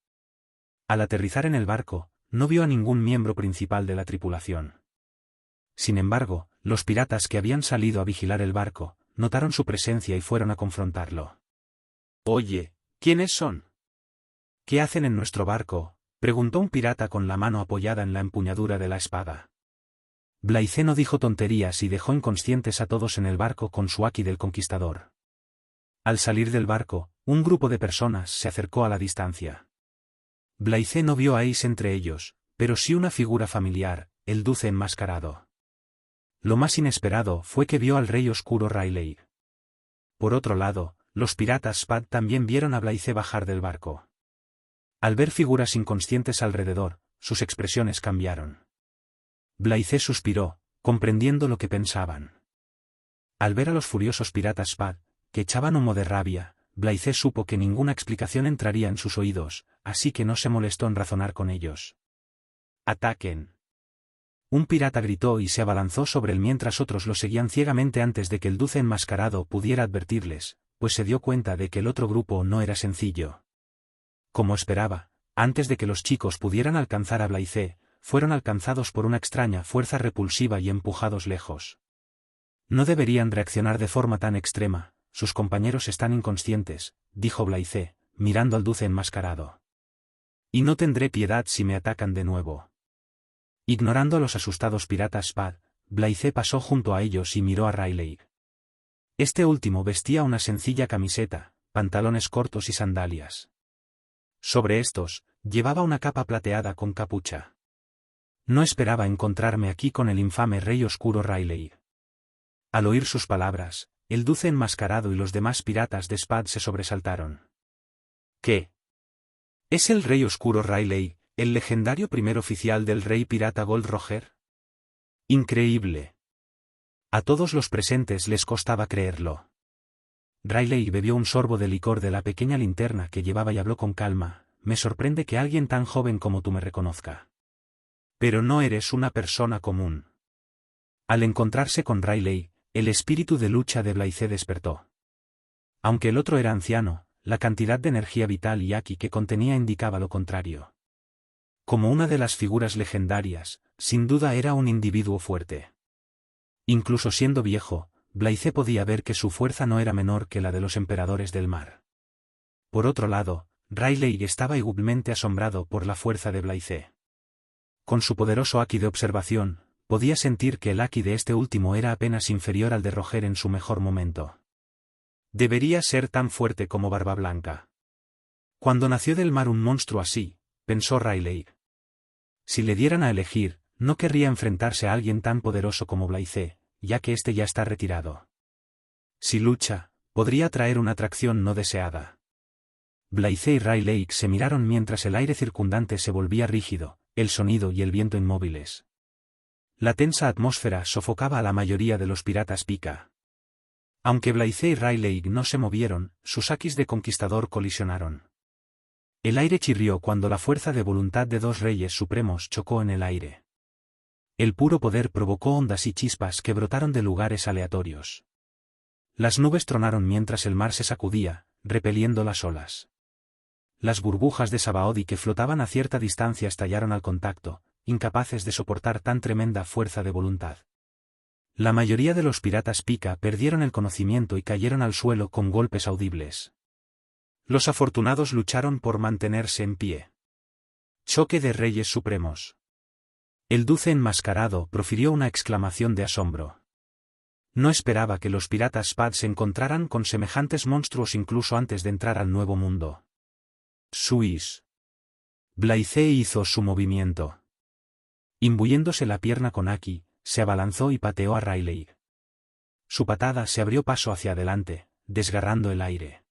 Al aterrizar en el barco, no vio a ningún miembro principal de la tripulación. Sin embargo, los piratas que habían salido a vigilar el barco, notaron su presencia y fueron a confrontarlo. Oye, ¿quiénes son? ¿Qué hacen en nuestro barco?, preguntó un pirata con la mano apoyada en la empuñadura de la espada. Blythe no dijo tonterías y dejó inconscientes a todos en el barco con su haki del conquistador. Al salir del barco, un grupo de personas se acercó a la distancia. Blythe no vio a Ace entre ellos, pero sí una figura familiar, el Duce enmascarado. Lo más inesperado fue que vio al Rey Oscuro Rayleigh. Por otro lado, los piratas Spad también vieron a Blythe bajar del barco. Al ver figuras inconscientes alrededor, sus expresiones cambiaron. Blythe suspiró, comprendiendo lo que pensaban. Al ver a los furiosos piratas Spad, que echaban humo de rabia, Blythe supo que ninguna explicación entraría en sus oídos, así que no se molestó en razonar con ellos. ¡Ataquen! Un pirata gritó y se abalanzó sobre él mientras otros lo seguían ciegamente antes de que el Duce enmascarado pudiera advertirles, pues se dio cuenta de que el otro grupo no era sencillo. Como esperaba, antes de que los chicos pudieran alcanzar a Blythe, fueron alcanzados por una extraña fuerza repulsiva y empujados lejos. No deberían reaccionar de forma tan extrema, sus compañeros están inconscientes, dijo Blythe, mirando al Duce enmascarado. Y no tendré piedad si me atacan de nuevo. Ignorando a los asustados piratas Spad, Blythe pasó junto a ellos y miró a Rayleigh. Este último vestía una sencilla camiseta, pantalones cortos y sandalias. Sobre estos, llevaba una capa plateada con capucha. No esperaba encontrarme aquí con el infame Rey Oscuro Rayleigh. Al oír sus palabras, el Duce enmascarado y los demás piratas de Spad se sobresaltaron. ¿Qué? ¿Es el Rey Oscuro Rayleigh, el legendario primer oficial del Rey Pirata Gold Roger? Increíble. A todos los presentes les costaba creerlo. Rayleigh bebió un sorbo de licor de la pequeña linterna que llevaba y habló con calma. Me sorprende que alguien tan joven como tú me reconozca. Pero no eres una persona común. Al encontrarse con Riley, el espíritu de lucha de Blythe despertó. Aunque el otro era anciano, la cantidad de energía vital y Aki que contenía indicaba lo contrario. Como una de las figuras legendarias, sin duda era un individuo fuerte. Incluso siendo viejo, Blythe podía ver que su fuerza no era menor que la de los emperadores del mar. Por otro lado, Riley estaba igualmente asombrado por la fuerza de Blythe. Con su poderoso Aki de observación, podía sentir que el Aki de este último era apenas inferior al de Roger en su mejor momento. Debería ser tan fuerte como Barba Blanca. Cuando nació del mar un monstruo así, pensó Riley. Si le dieran a elegir, no querría enfrentarse a alguien tan poderoso como Blythe, ya que éste ya está retirado. Si lucha, podría traer una atracción no deseada. Blythe y Riley se miraron mientras el aire circundante se volvía rígido, el sonido y el viento inmóviles. La tensa atmósfera sofocaba a la mayoría de los piratas Pika. Aunque Blythe y Riley no se movieron, sus Akis de conquistador colisionaron. El aire chirrió cuando la fuerza de voluntad de dos reyes supremos chocó en el aire. El puro poder provocó ondas y chispas que brotaron de lugares aleatorios. Las nubes tronaron mientras el mar se sacudía, repeliendo las olas. Las burbujas de Sabaody que flotaban a cierta distancia estallaron al contacto, incapaces de soportar tan tremenda fuerza de voluntad. La mayoría de los piratas Pika perdieron el conocimiento y cayeron al suelo con golpes audibles. Los afortunados lucharon por mantenerse en pie. Choque de Reyes Supremos. El Duce enmascarado profirió una exclamación de asombro. No esperaba que los piratas Pad se encontraran con semejantes monstruos incluso antes de entrar al Nuevo Mundo. Suis. Blythe hizo su movimiento. Imbuyéndose la pierna con Aki, se abalanzó y pateó a Riley. Su patada se abrió paso hacia adelante, desgarrando el aire.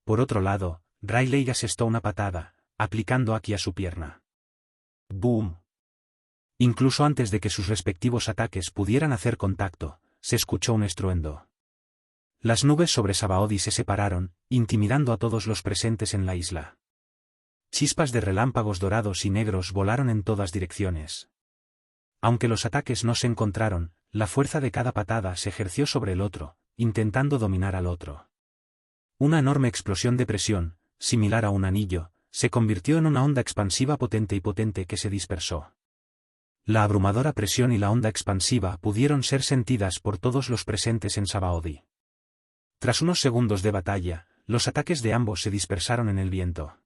Por otro lado, Riley asestó una patada, aplicando Aki a su pierna. ¡Boom! Incluso antes de que sus respectivos ataques pudieran hacer contacto, se escuchó un estruendo. Las nubes sobre Sabaody se separaron, intimidando a todos los presentes en la isla. Chispas de relámpagos dorados y negros volaron en todas direcciones. Aunque los ataques no se encontraron, la fuerza de cada patada se ejerció sobre el otro, intentando dominar al otro. Una enorme explosión de presión, similar a un anillo, se convirtió en una onda expansiva potente que se dispersó. La abrumadora presión y la onda expansiva pudieron ser sentidas por todos los presentes en Sabaody. Tras unos segundos de batalla, los ataques de ambos se dispersaron en el viento.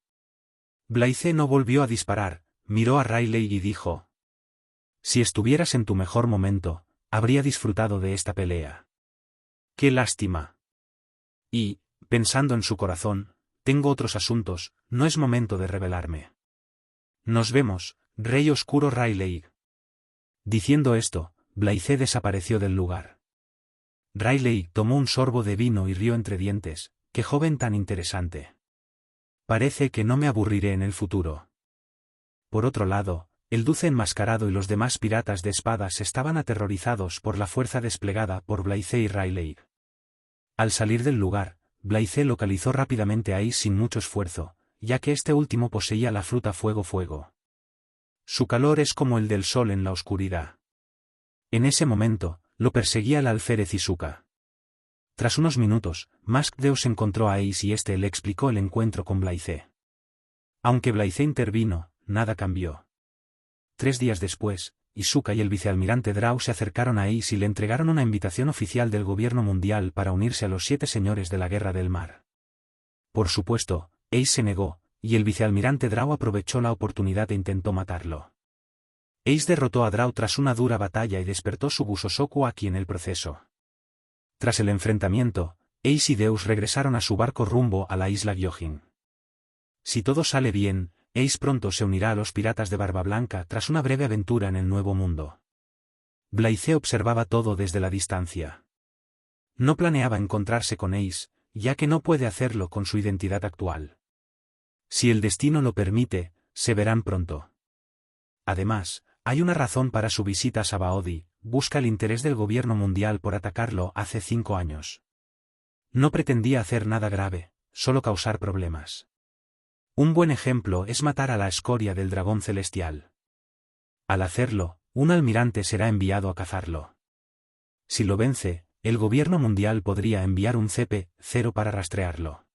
Blythe no volvió a disparar, miró a Riley y dijo: «Si estuvieras en tu mejor momento, habría disfrutado de esta pelea. ¡Qué lástima!». Y, pensando en su corazón, «Tengo otros asuntos, no es momento de rebelarme». «Nos vemos, Rey Oscuro Riley». Diciendo esto, Blythe desapareció del lugar. Riley tomó un sorbo de vino y rió entre dientes: «Qué joven tan interesante. Parece que no me aburriré en el futuro». Por otro lado, el Duce enmascarado y los demás piratas de espadas estaban aterrorizados por la fuerza desplegada por Blythe y Riley. Al salir del lugar, Blythe localizó rápidamente a Ace sin mucho esfuerzo, ya que este último poseía la fruta fuego. Su calor es como el del sol en la oscuridad. En ese momento, lo perseguía el alférez Izuka. Tras unos minutos, Mask Deus encontró a Ace y este le explicó el encuentro con Blythe. Aunque Blythe intervino, nada cambió. 3 días después, Izuka y el vicealmirante Drow se acercaron a Ace y le entregaron una invitación oficial del gobierno mundial para unirse a los 7 señores de la Guerra del Mar. Por supuesto, Ace se negó, y el vicealmirante Drow aprovechó la oportunidad e intentó matarlo. Ace derrotó a Drow tras una dura batalla y despertó su Busosoku Aki en el proceso. Tras el enfrentamiento, Ace y Deus regresaron a su barco rumbo a la isla Gyojin. Si todo sale bien, Ace pronto se unirá a los piratas de Barba Blanca tras una breve aventura en el Nuevo Mundo. Blythe observaba todo desde la distancia. No planeaba encontrarse con Ace, ya que no puede hacerlo con su identidad actual. Si el destino lo permite, se verán pronto. Además, hay una razón para su visita a Sabaody: busca el interés del gobierno mundial por atacarlo hace 5 años. No pretendía hacer nada grave, solo causar problemas. Un buen ejemplo es matar a la escoria del dragón celestial. Al hacerlo, un almirante será enviado a cazarlo. Si lo vence, el gobierno mundial podría enviar un CP-0 para rastrearlo.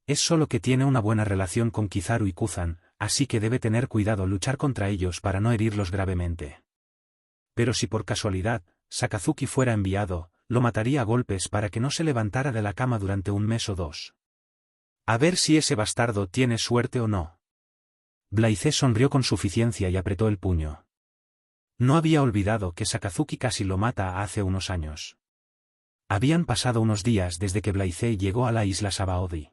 Es solo que tiene una buena relación con Kizaru y Kuzan, así que debe tener cuidado luchar contra ellos para no herirlos gravemente. Pero si por casualidad, Sakazuki fuera enviado, lo mataría a golpes para que no se levantara de la cama durante un mes o dos. A ver si ese bastardo tiene suerte o no. Blaise sonrió con suficiencia y apretó el puño. No había olvidado que Sakazuki casi lo mata hace unos años. Habían pasado unos días desde que Blaise llegó a la isla Sabaody.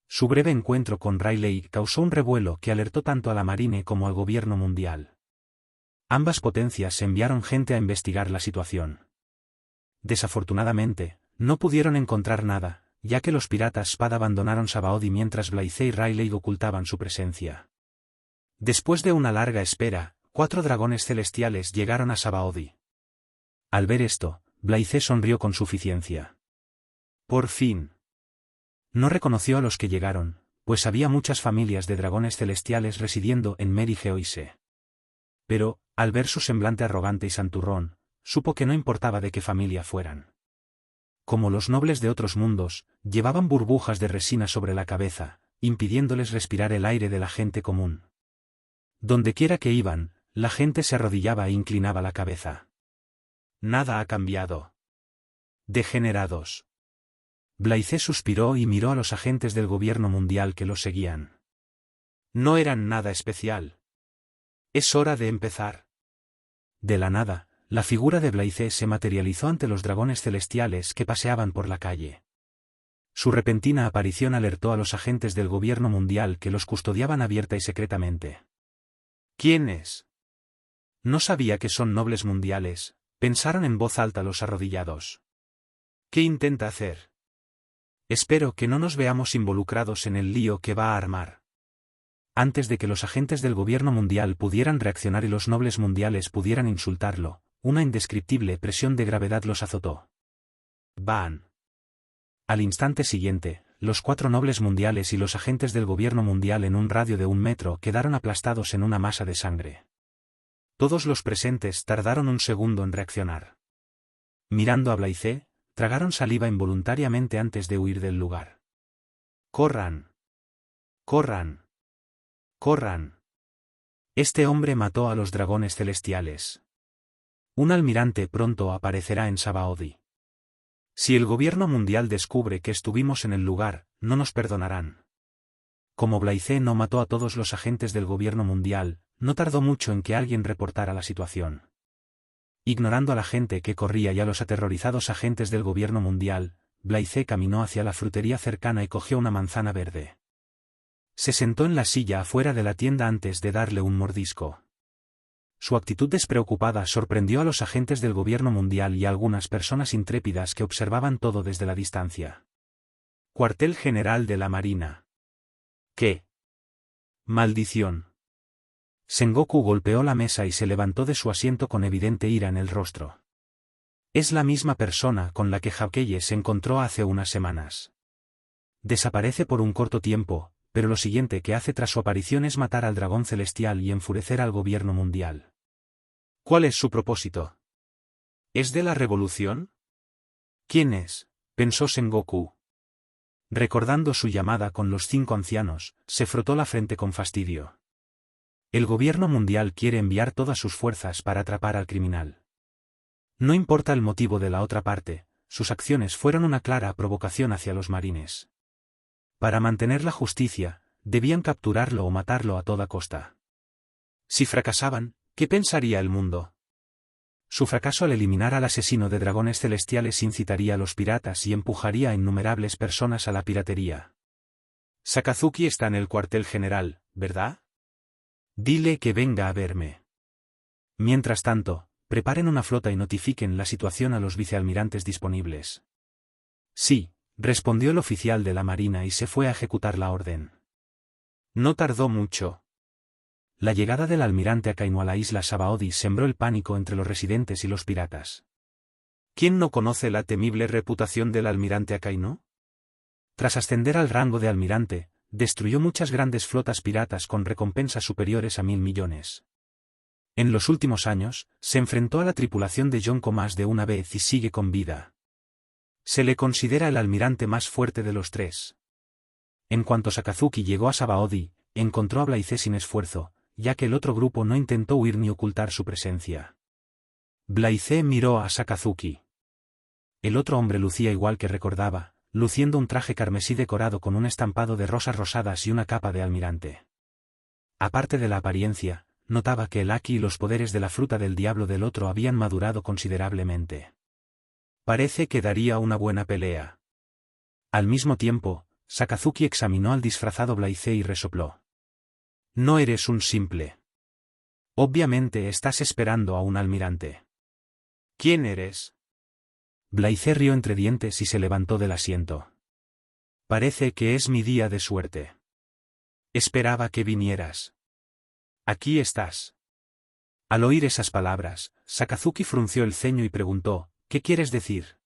Su breve encuentro con Riley causó un revuelo que alertó tanto a la Marine como al gobierno mundial. Ambas potencias enviaron gente a investigar la situación. Desafortunadamente, no pudieron encontrar nada, ya que los piratas Spad abandonaron Sabaody mientras Blaise y Riley ocultaban su presencia. Después de una larga espera, 4 dragones celestiales llegaron a Sabaody. Al ver esto, Blaise sonrió con suficiencia. Por fin. No reconoció a los que llegaron, pues había muchas familias de dragones celestiales residiendo en Mary Geoise. Pero, al ver su semblante arrogante y santurrón, supo que no importaba de qué familia fueran. Como los nobles de otros mundos, llevaban burbujas de resina sobre la cabeza, impidiéndoles respirar el aire de la gente común. Dondequiera que iban, la gente se arrodillaba e inclinaba la cabeza. Nada ha cambiado. Degenerados. Blaise suspiró y miró a los agentes del gobierno mundial que los seguían. No eran nada especial. Es hora de empezar. De la nada, la figura de Blaise se materializó ante los dragones celestiales que paseaban por la calle. Su repentina aparición alertó a los agentes del gobierno mundial que los custodiaban abierta y secretamente. ¿Quién es? No sabía que son nobles mundiales, pensaron en voz alta los arrodillados. ¿Qué intenta hacer? Espero que no nos veamos involucrados en el lío que va a armar. Antes de que los agentes del gobierno mundial pudieran reaccionar y los nobles mundiales pudieran insultarlo, una indescriptible presión de gravedad los azotó. ¡Van! Al instante siguiente, los 4 nobles mundiales y los agentes del gobierno mundial en un radio de 1 metro quedaron aplastados en una masa de sangre. Todos los presentes tardaron un segundo en reaccionar. Mirando a Blaise, tragaron saliva involuntariamente antes de huir del lugar. ¡Corran! ¡Corran! ¡Corran! Este hombre mató a los dragones celestiales. Un almirante pronto aparecerá en Sabaody. Si el gobierno mundial descubre que estuvimos en el lugar, no nos perdonarán. Como Blaise no mató a todos los agentes del gobierno mundial, no tardó mucho en que alguien reportara la situación. Ignorando a la gente que corría y a los aterrorizados agentes del gobierno mundial, Blaise caminó hacia la frutería cercana y cogió una manzana verde. Se sentó en la silla afuera de la tienda antes de darle un mordisco. Su actitud despreocupada sorprendió a los agentes del gobierno mundial y a algunas personas intrépidas que observaban todo desde la distancia. Cuartel General de la Marina. ¿Qué? ¡Maldición! Sengoku golpeó la mesa y se levantó de su asiento con evidente ira en el rostro. Es la misma persona con la que Hakeye se encontró hace unas semanas. Desaparece por un corto tiempo, pero lo siguiente que hace tras su aparición es matar al dragón celestial y enfurecer al gobierno mundial. ¿Cuál es su propósito? ¿Es de la revolución? ¿Quién es?, pensó Sengoku. Recordando su llamada con los 5 ancianos, se frotó la frente con fastidio. El gobierno mundial quiere enviar todas sus fuerzas para atrapar al criminal. No importa el motivo de la otra parte, sus acciones fueron una clara provocación hacia los marines. Para mantener la justicia, debían capturarlo o matarlo a toda costa. Si fracasaban, ¿qué pensaría el mundo? Su fracaso al eliminar al asesino de dragones celestiales incitaría a los piratas y empujaría a innumerables personas a la piratería. Sakazuki está en el cuartel general, ¿verdad? Dile que venga a verme. Mientras tanto, preparen una flota y notifiquen la situación a los vicealmirantes disponibles. Sí, respondió el oficial de la Marina y se fue a ejecutar la orden. No tardó mucho. La llegada del almirante Akainu a la isla Sabaody sembró el pánico entre los residentes y los piratas. ¿Quién no conoce la temible reputación del almirante Akainu? Tras ascender al rango de almirante, destruyó muchas grandes flotas piratas con recompensas superiores a 1000 millones. En los últimos años, se enfrentó a la tripulación de Yonko más de una vez y sigue con vida. Se le considera el almirante más fuerte de los tres. En cuanto Sakazuki llegó a Sabaody, encontró a Blaize sin esfuerzo, ya que el otro grupo no intentó huir ni ocultar su presencia. Blaize miró a Sakazuki. El otro hombre lucía igual que recordaba, luciendo un traje carmesí decorado con un estampado de rosas rosadas y una capa de almirante. Aparte de la apariencia, notaba que el haki y los poderes de la fruta del diablo del otro habían madurado considerablemente. Parece que daría una buena pelea. Al mismo tiempo, Sakazuki examinó al disfrazado Blaize y resopló. No eres un simple. Obviamente estás esperando a un almirante. ¿Quién eres? Blaize rió entre dientes y se levantó del asiento. Parece que es mi día de suerte. Esperaba que vinieras. Aquí estás. Al oír esas palabras, Sakazuki frunció el ceño y preguntó, ¿qué quieres decir?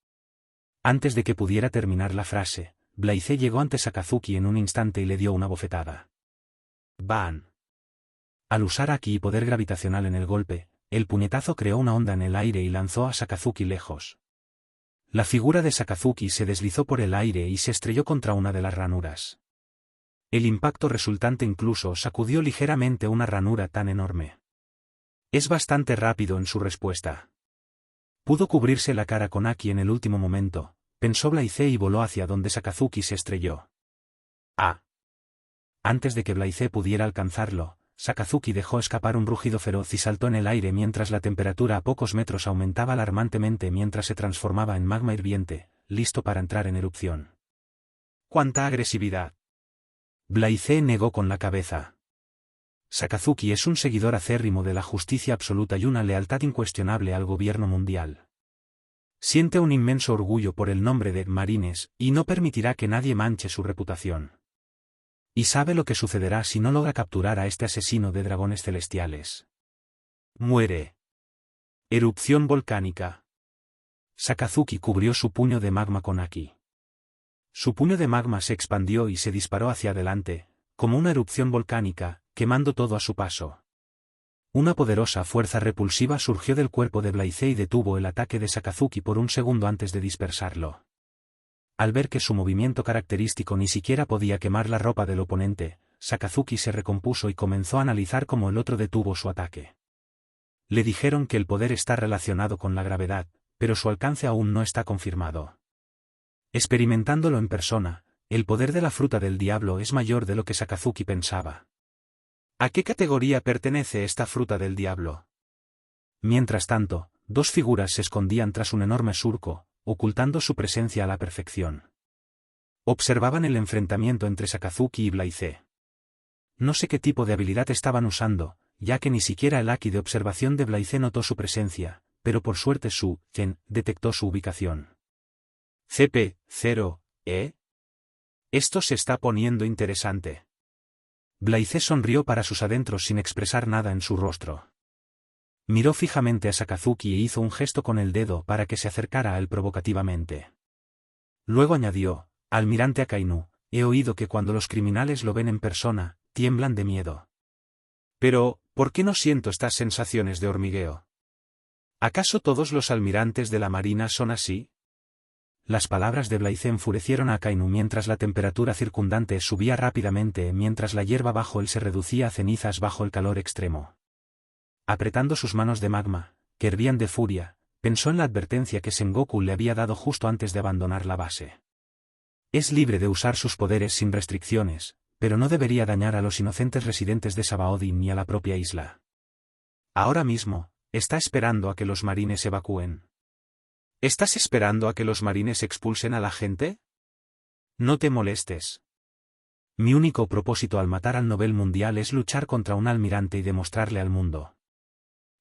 Antes de que pudiera terminar la frase, Blaize llegó ante Sakazuki en un instante y le dio una bofetada. ¡Ban! Al usar Haki y poder gravitacional en el golpe, el puñetazo creó una onda en el aire y lanzó a Sakazuki lejos. La figura de Sakazuki se deslizó por el aire y se estrelló contra una de las ranuras. El impacto resultante incluso sacudió ligeramente una ranura tan enorme. Es bastante rápido en su respuesta. Pudo cubrirse la cara con Haki en el último momento, pensó Blaize y voló hacia donde Sakazuki se estrelló. ¡Ah! Antes de que Blaize pudiera alcanzarlo, Sakazuki dejó escapar un rugido feroz y saltó en el aire mientras la temperatura a pocos metros aumentaba alarmantemente mientras se transformaba en magma hirviente, listo para entrar en erupción. ¡Cuánta agresividad! Blaize negó con la cabeza. Sakazuki es un seguidor acérrimo de la justicia absoluta y una lealtad incuestionable al gobierno mundial. Siente un inmenso orgullo por el nombre de Marines, y no permitirá que nadie manche su reputación. Y sabe lo que sucederá si no logra capturar a este asesino de dragones celestiales. Muere. Erupción volcánica. Sakazuki cubrió su puño de magma con Haki. Su puño de magma se expandió y se disparó hacia adelante, como una erupción volcánica, quemando todo a su paso. Una poderosa fuerza repulsiva surgió del cuerpo de Blaize y detuvo el ataque de Sakazuki por un segundo antes de dispersarlo. Al ver que su movimiento característico ni siquiera podía quemar la ropa del oponente, Sakazuki se recompuso y comenzó a analizar cómo el otro detuvo su ataque. Le dijeron que el poder está relacionado con la gravedad, pero su alcance aún no está confirmado. Experimentándolo en persona, el poder de la fruta del diablo es mayor de lo que Sakazuki pensaba. ¿A qué categoría pertenece esta fruta del diablo? Mientras tanto, dos figuras se escondían tras un enorme surco, ocultando su presencia a la perfección. Observaban el enfrentamiento entre Sakazuki y Blaize. No sé qué tipo de habilidad estaban usando, ya que ni siquiera el Haki de observación de Blaize notó su presencia, pero por suerte su Zen detectó su ubicación. CP-0, ¿eh? Esto se está poniendo interesante. Blaize sonrió para sus adentros sin expresar nada en su rostro. Miró fijamente a Sakazuki e hizo un gesto con el dedo para que se acercara a él provocativamente. Luego añadió, Almirante Akainu, he oído que cuando los criminales lo ven en persona, tiemblan de miedo. Pero, ¿por qué no siento estas sensaciones de hormigueo? ¿Acaso todos los almirantes de la Marina son así? Las palabras de Blaize enfurecieron a Akainu mientras la temperatura circundante subía rápidamente mientras la hierba bajo él se reducía a cenizas bajo el calor extremo. Apretando sus manos de magma, que hervían de furia, pensó en la advertencia que Sengoku le había dado justo antes de abandonar la base. Es libre de usar sus poderes sin restricciones, pero no debería dañar a los inocentes residentes de Sabaody ni a la propia isla. Ahora mismo, está esperando a que los marines evacúen. ¿Estás esperando a que los marines expulsen a la gente? No te molestes. Mi único propósito al matar al Nobel Mundial es luchar contra un almirante y demostrarle al mundo.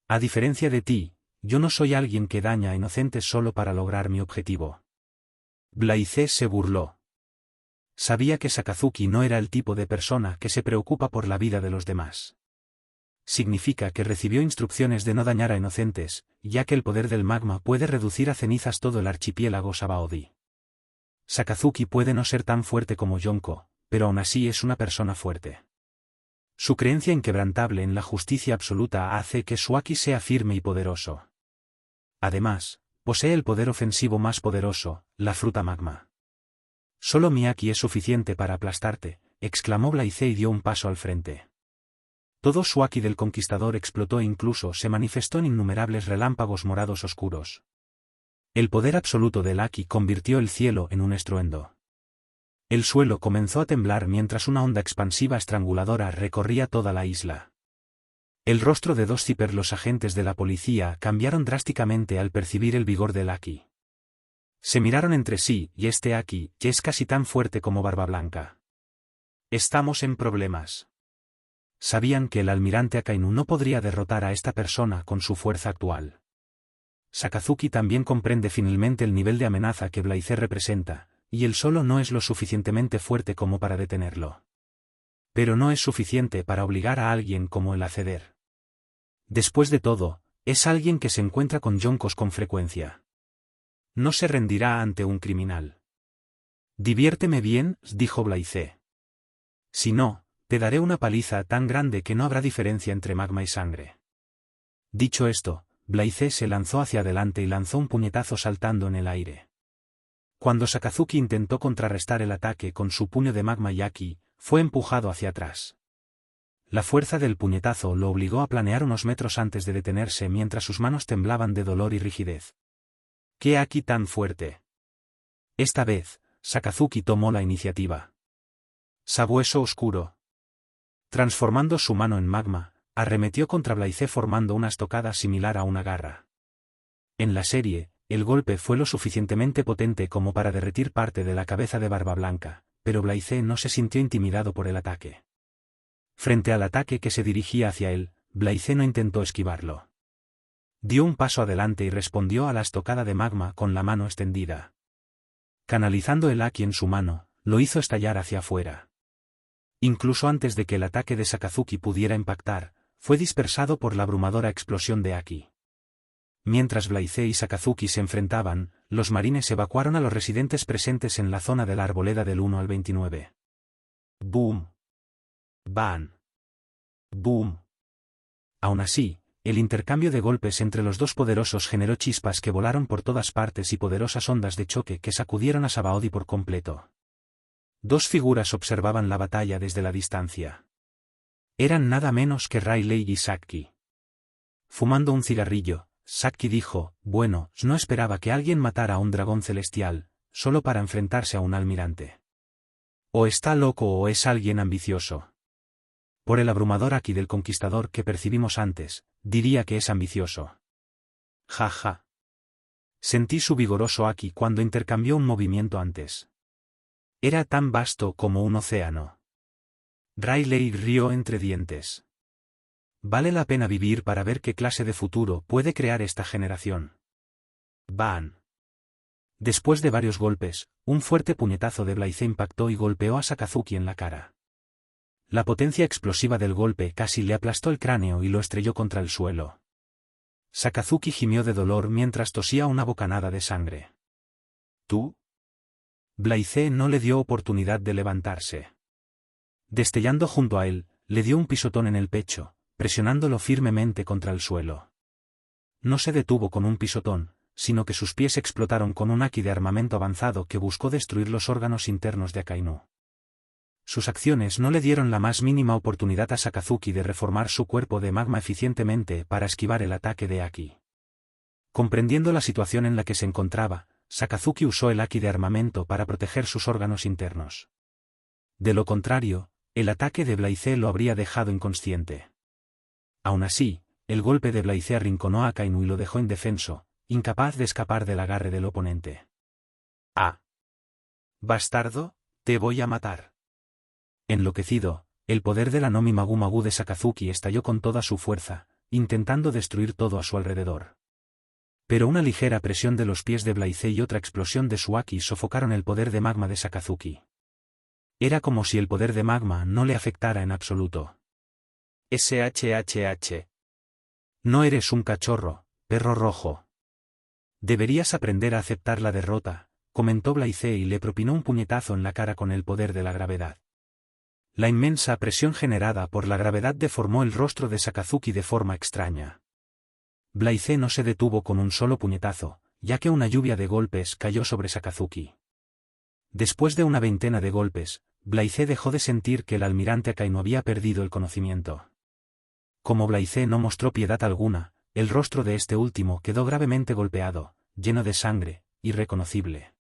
A diferencia de ti, yo no soy alguien que daña a inocentes solo para lograr mi objetivo. Blaize se burló. Sabía que Sakazuki no era el tipo de persona que se preocupa por la vida de los demás. Significa que recibió instrucciones de no dañar a inocentes, ya que el poder del magma puede reducir a cenizas todo el archipiélago Sabaody. Sakazuki puede no ser tan fuerte como Yonko, pero aún así es una persona fuerte. Su creencia inquebrantable en la justicia absoluta hace que su Aki sea firme y poderoso. Además, posee el poder ofensivo más poderoso, la fruta magma. Solo mi Aki es suficiente para aplastarte, exclamó Blaize y dio un paso al frente. Todo su Aki del conquistador explotó e incluso se manifestó en innumerables relámpagos morados oscuros. El poder absoluto del Aki convirtió el cielo en un estruendo. El suelo comenzó a temblar mientras una onda expansiva estranguladora recorría toda la isla. El rostro de dos Zipper, los agentes de la policía, cambiaron drásticamente al percibir el vigor del Aki. Se miraron entre sí, y este Aki, que es casi tan fuerte como Barba Blanca. Estamos en problemas. Sabían que el almirante Akainu no podría derrotar a esta persona con su fuerza actual. Sakazuki también comprende finalmente el nivel de amenaza que Blaize representa, y él solo no es lo suficientemente fuerte como para detenerlo. Pero no es suficiente para obligar a alguien como él a ceder. Después de todo, es alguien que se encuentra con yonkos con frecuencia. No se rendirá ante un criminal. Diviérteme bien, dijo Blaize. Si no, te daré una paliza tan grande que no habrá diferencia entre magma y sangre. Dicho esto, Blaize se lanzó hacia adelante y lanzó un puñetazo saltando en el aire. Cuando Sakazuki intentó contrarrestar el ataque con su puño de magma y Aki, fue empujado hacia atrás. La fuerza del puñetazo lo obligó a planear unos metros antes de detenerse mientras sus manos temblaban de dolor y rigidez. ¡Qué Aki tan fuerte! Esta vez, Sakazuki tomó la iniciativa. Sabueso oscuro. Transformando su mano en magma, arremetió contra Blaize formando una estocada similar a una garra. En la serie, el golpe fue lo suficientemente potente como para derretir parte de la cabeza de Barba Blanca, pero Blaize no se sintió intimidado por el ataque. Frente al ataque que se dirigía hacia él, Blaize no intentó esquivarlo. Dio un paso adelante y respondió a la estocada de magma con la mano extendida. Canalizando el Aki en su mano, lo hizo estallar hacia afuera. Incluso antes de que el ataque de Sakazuki pudiera impactar, fue dispersado por la abrumadora explosión de Aki. Mientras Blaize y Sakazuki se enfrentaban, los marines evacuaron a los residentes presentes en la zona de la arboleda del 1 al 29. ¡Boom! ¡Ban! ¡Boom! Aún así, el intercambio de golpes entre los dos poderosos generó chispas que volaron por todas partes y poderosas ondas de choque que sacudieron a Sabaody por completo. Dos figuras observaban la batalla desde la distancia. Eran nada menos que Riley y Saki. Fumando un cigarrillo, Saki dijo, bueno, no esperaba que alguien matara a un dragón celestial, solo para enfrentarse a un almirante. O está loco o es alguien ambicioso. Por el abrumador Aki del conquistador que percibimos antes, diría que es ambicioso. Ja ja. Sentí su vigoroso Aki cuando intercambió un movimiento antes. Era tan vasto como un océano. Riley rió entre dientes. Vale la pena vivir para ver qué clase de futuro puede crear esta generación. Ban. Después de varios golpes, un fuerte puñetazo de Blaize impactó y golpeó a Sakazuki en la cara. La potencia explosiva del golpe casi le aplastó el cráneo y lo estrelló contra el suelo. Sakazuki gimió de dolor mientras tosía una bocanada de sangre. ¿Tú? Blaize no le dio oportunidad de levantarse. Destellando junto a él, le dio un pisotón en el pecho, presionándolo firmemente contra el suelo. No se detuvo con un pisotón, sino que sus pies explotaron con un Aki de armamento avanzado que buscó destruir los órganos internos de Akainu. Sus acciones no le dieron la más mínima oportunidad a Sakazuki de reformar su cuerpo de magma eficientemente para esquivar el ataque de Aki. Comprendiendo la situación en la que se encontraba, Sakazuki usó el Aki de armamento para proteger sus órganos internos. De lo contrario, el ataque de Blaize lo habría dejado inconsciente. Aún así, el golpe de Blaize arrinconó a Akainu y lo dejó indefenso, incapaz de escapar del agarre del oponente. ¡Ah! ¡Bastardo, te voy a matar! Enloquecido, el poder de la Nomi Magu Magu de Sakazuki estalló con toda su fuerza, intentando destruir todo a su alrededor. Pero una ligera presión de los pies de Blaize y otra explosión de su Aki sofocaron el poder de magma de Sakazuki. Era como si el poder de magma no le afectara en absoluto. SHHH. No eres un cachorro, perro rojo. Deberías aprender a aceptar la derrota, comentó Blaize y le propinó un puñetazo en la cara con el poder de la gravedad. La inmensa presión generada por la gravedad deformó el rostro de Sakazuki de forma extraña. Blaise no se detuvo con un solo puñetazo, ya que una lluvia de golpes cayó sobre Sakazuki. Después de una veintena de golpes, Blaise dejó de sentir que el almirante Akainu había perdido el conocimiento. Como Blaise no mostró piedad alguna, el rostro de este último quedó gravemente golpeado, lleno de sangre, irreconocible.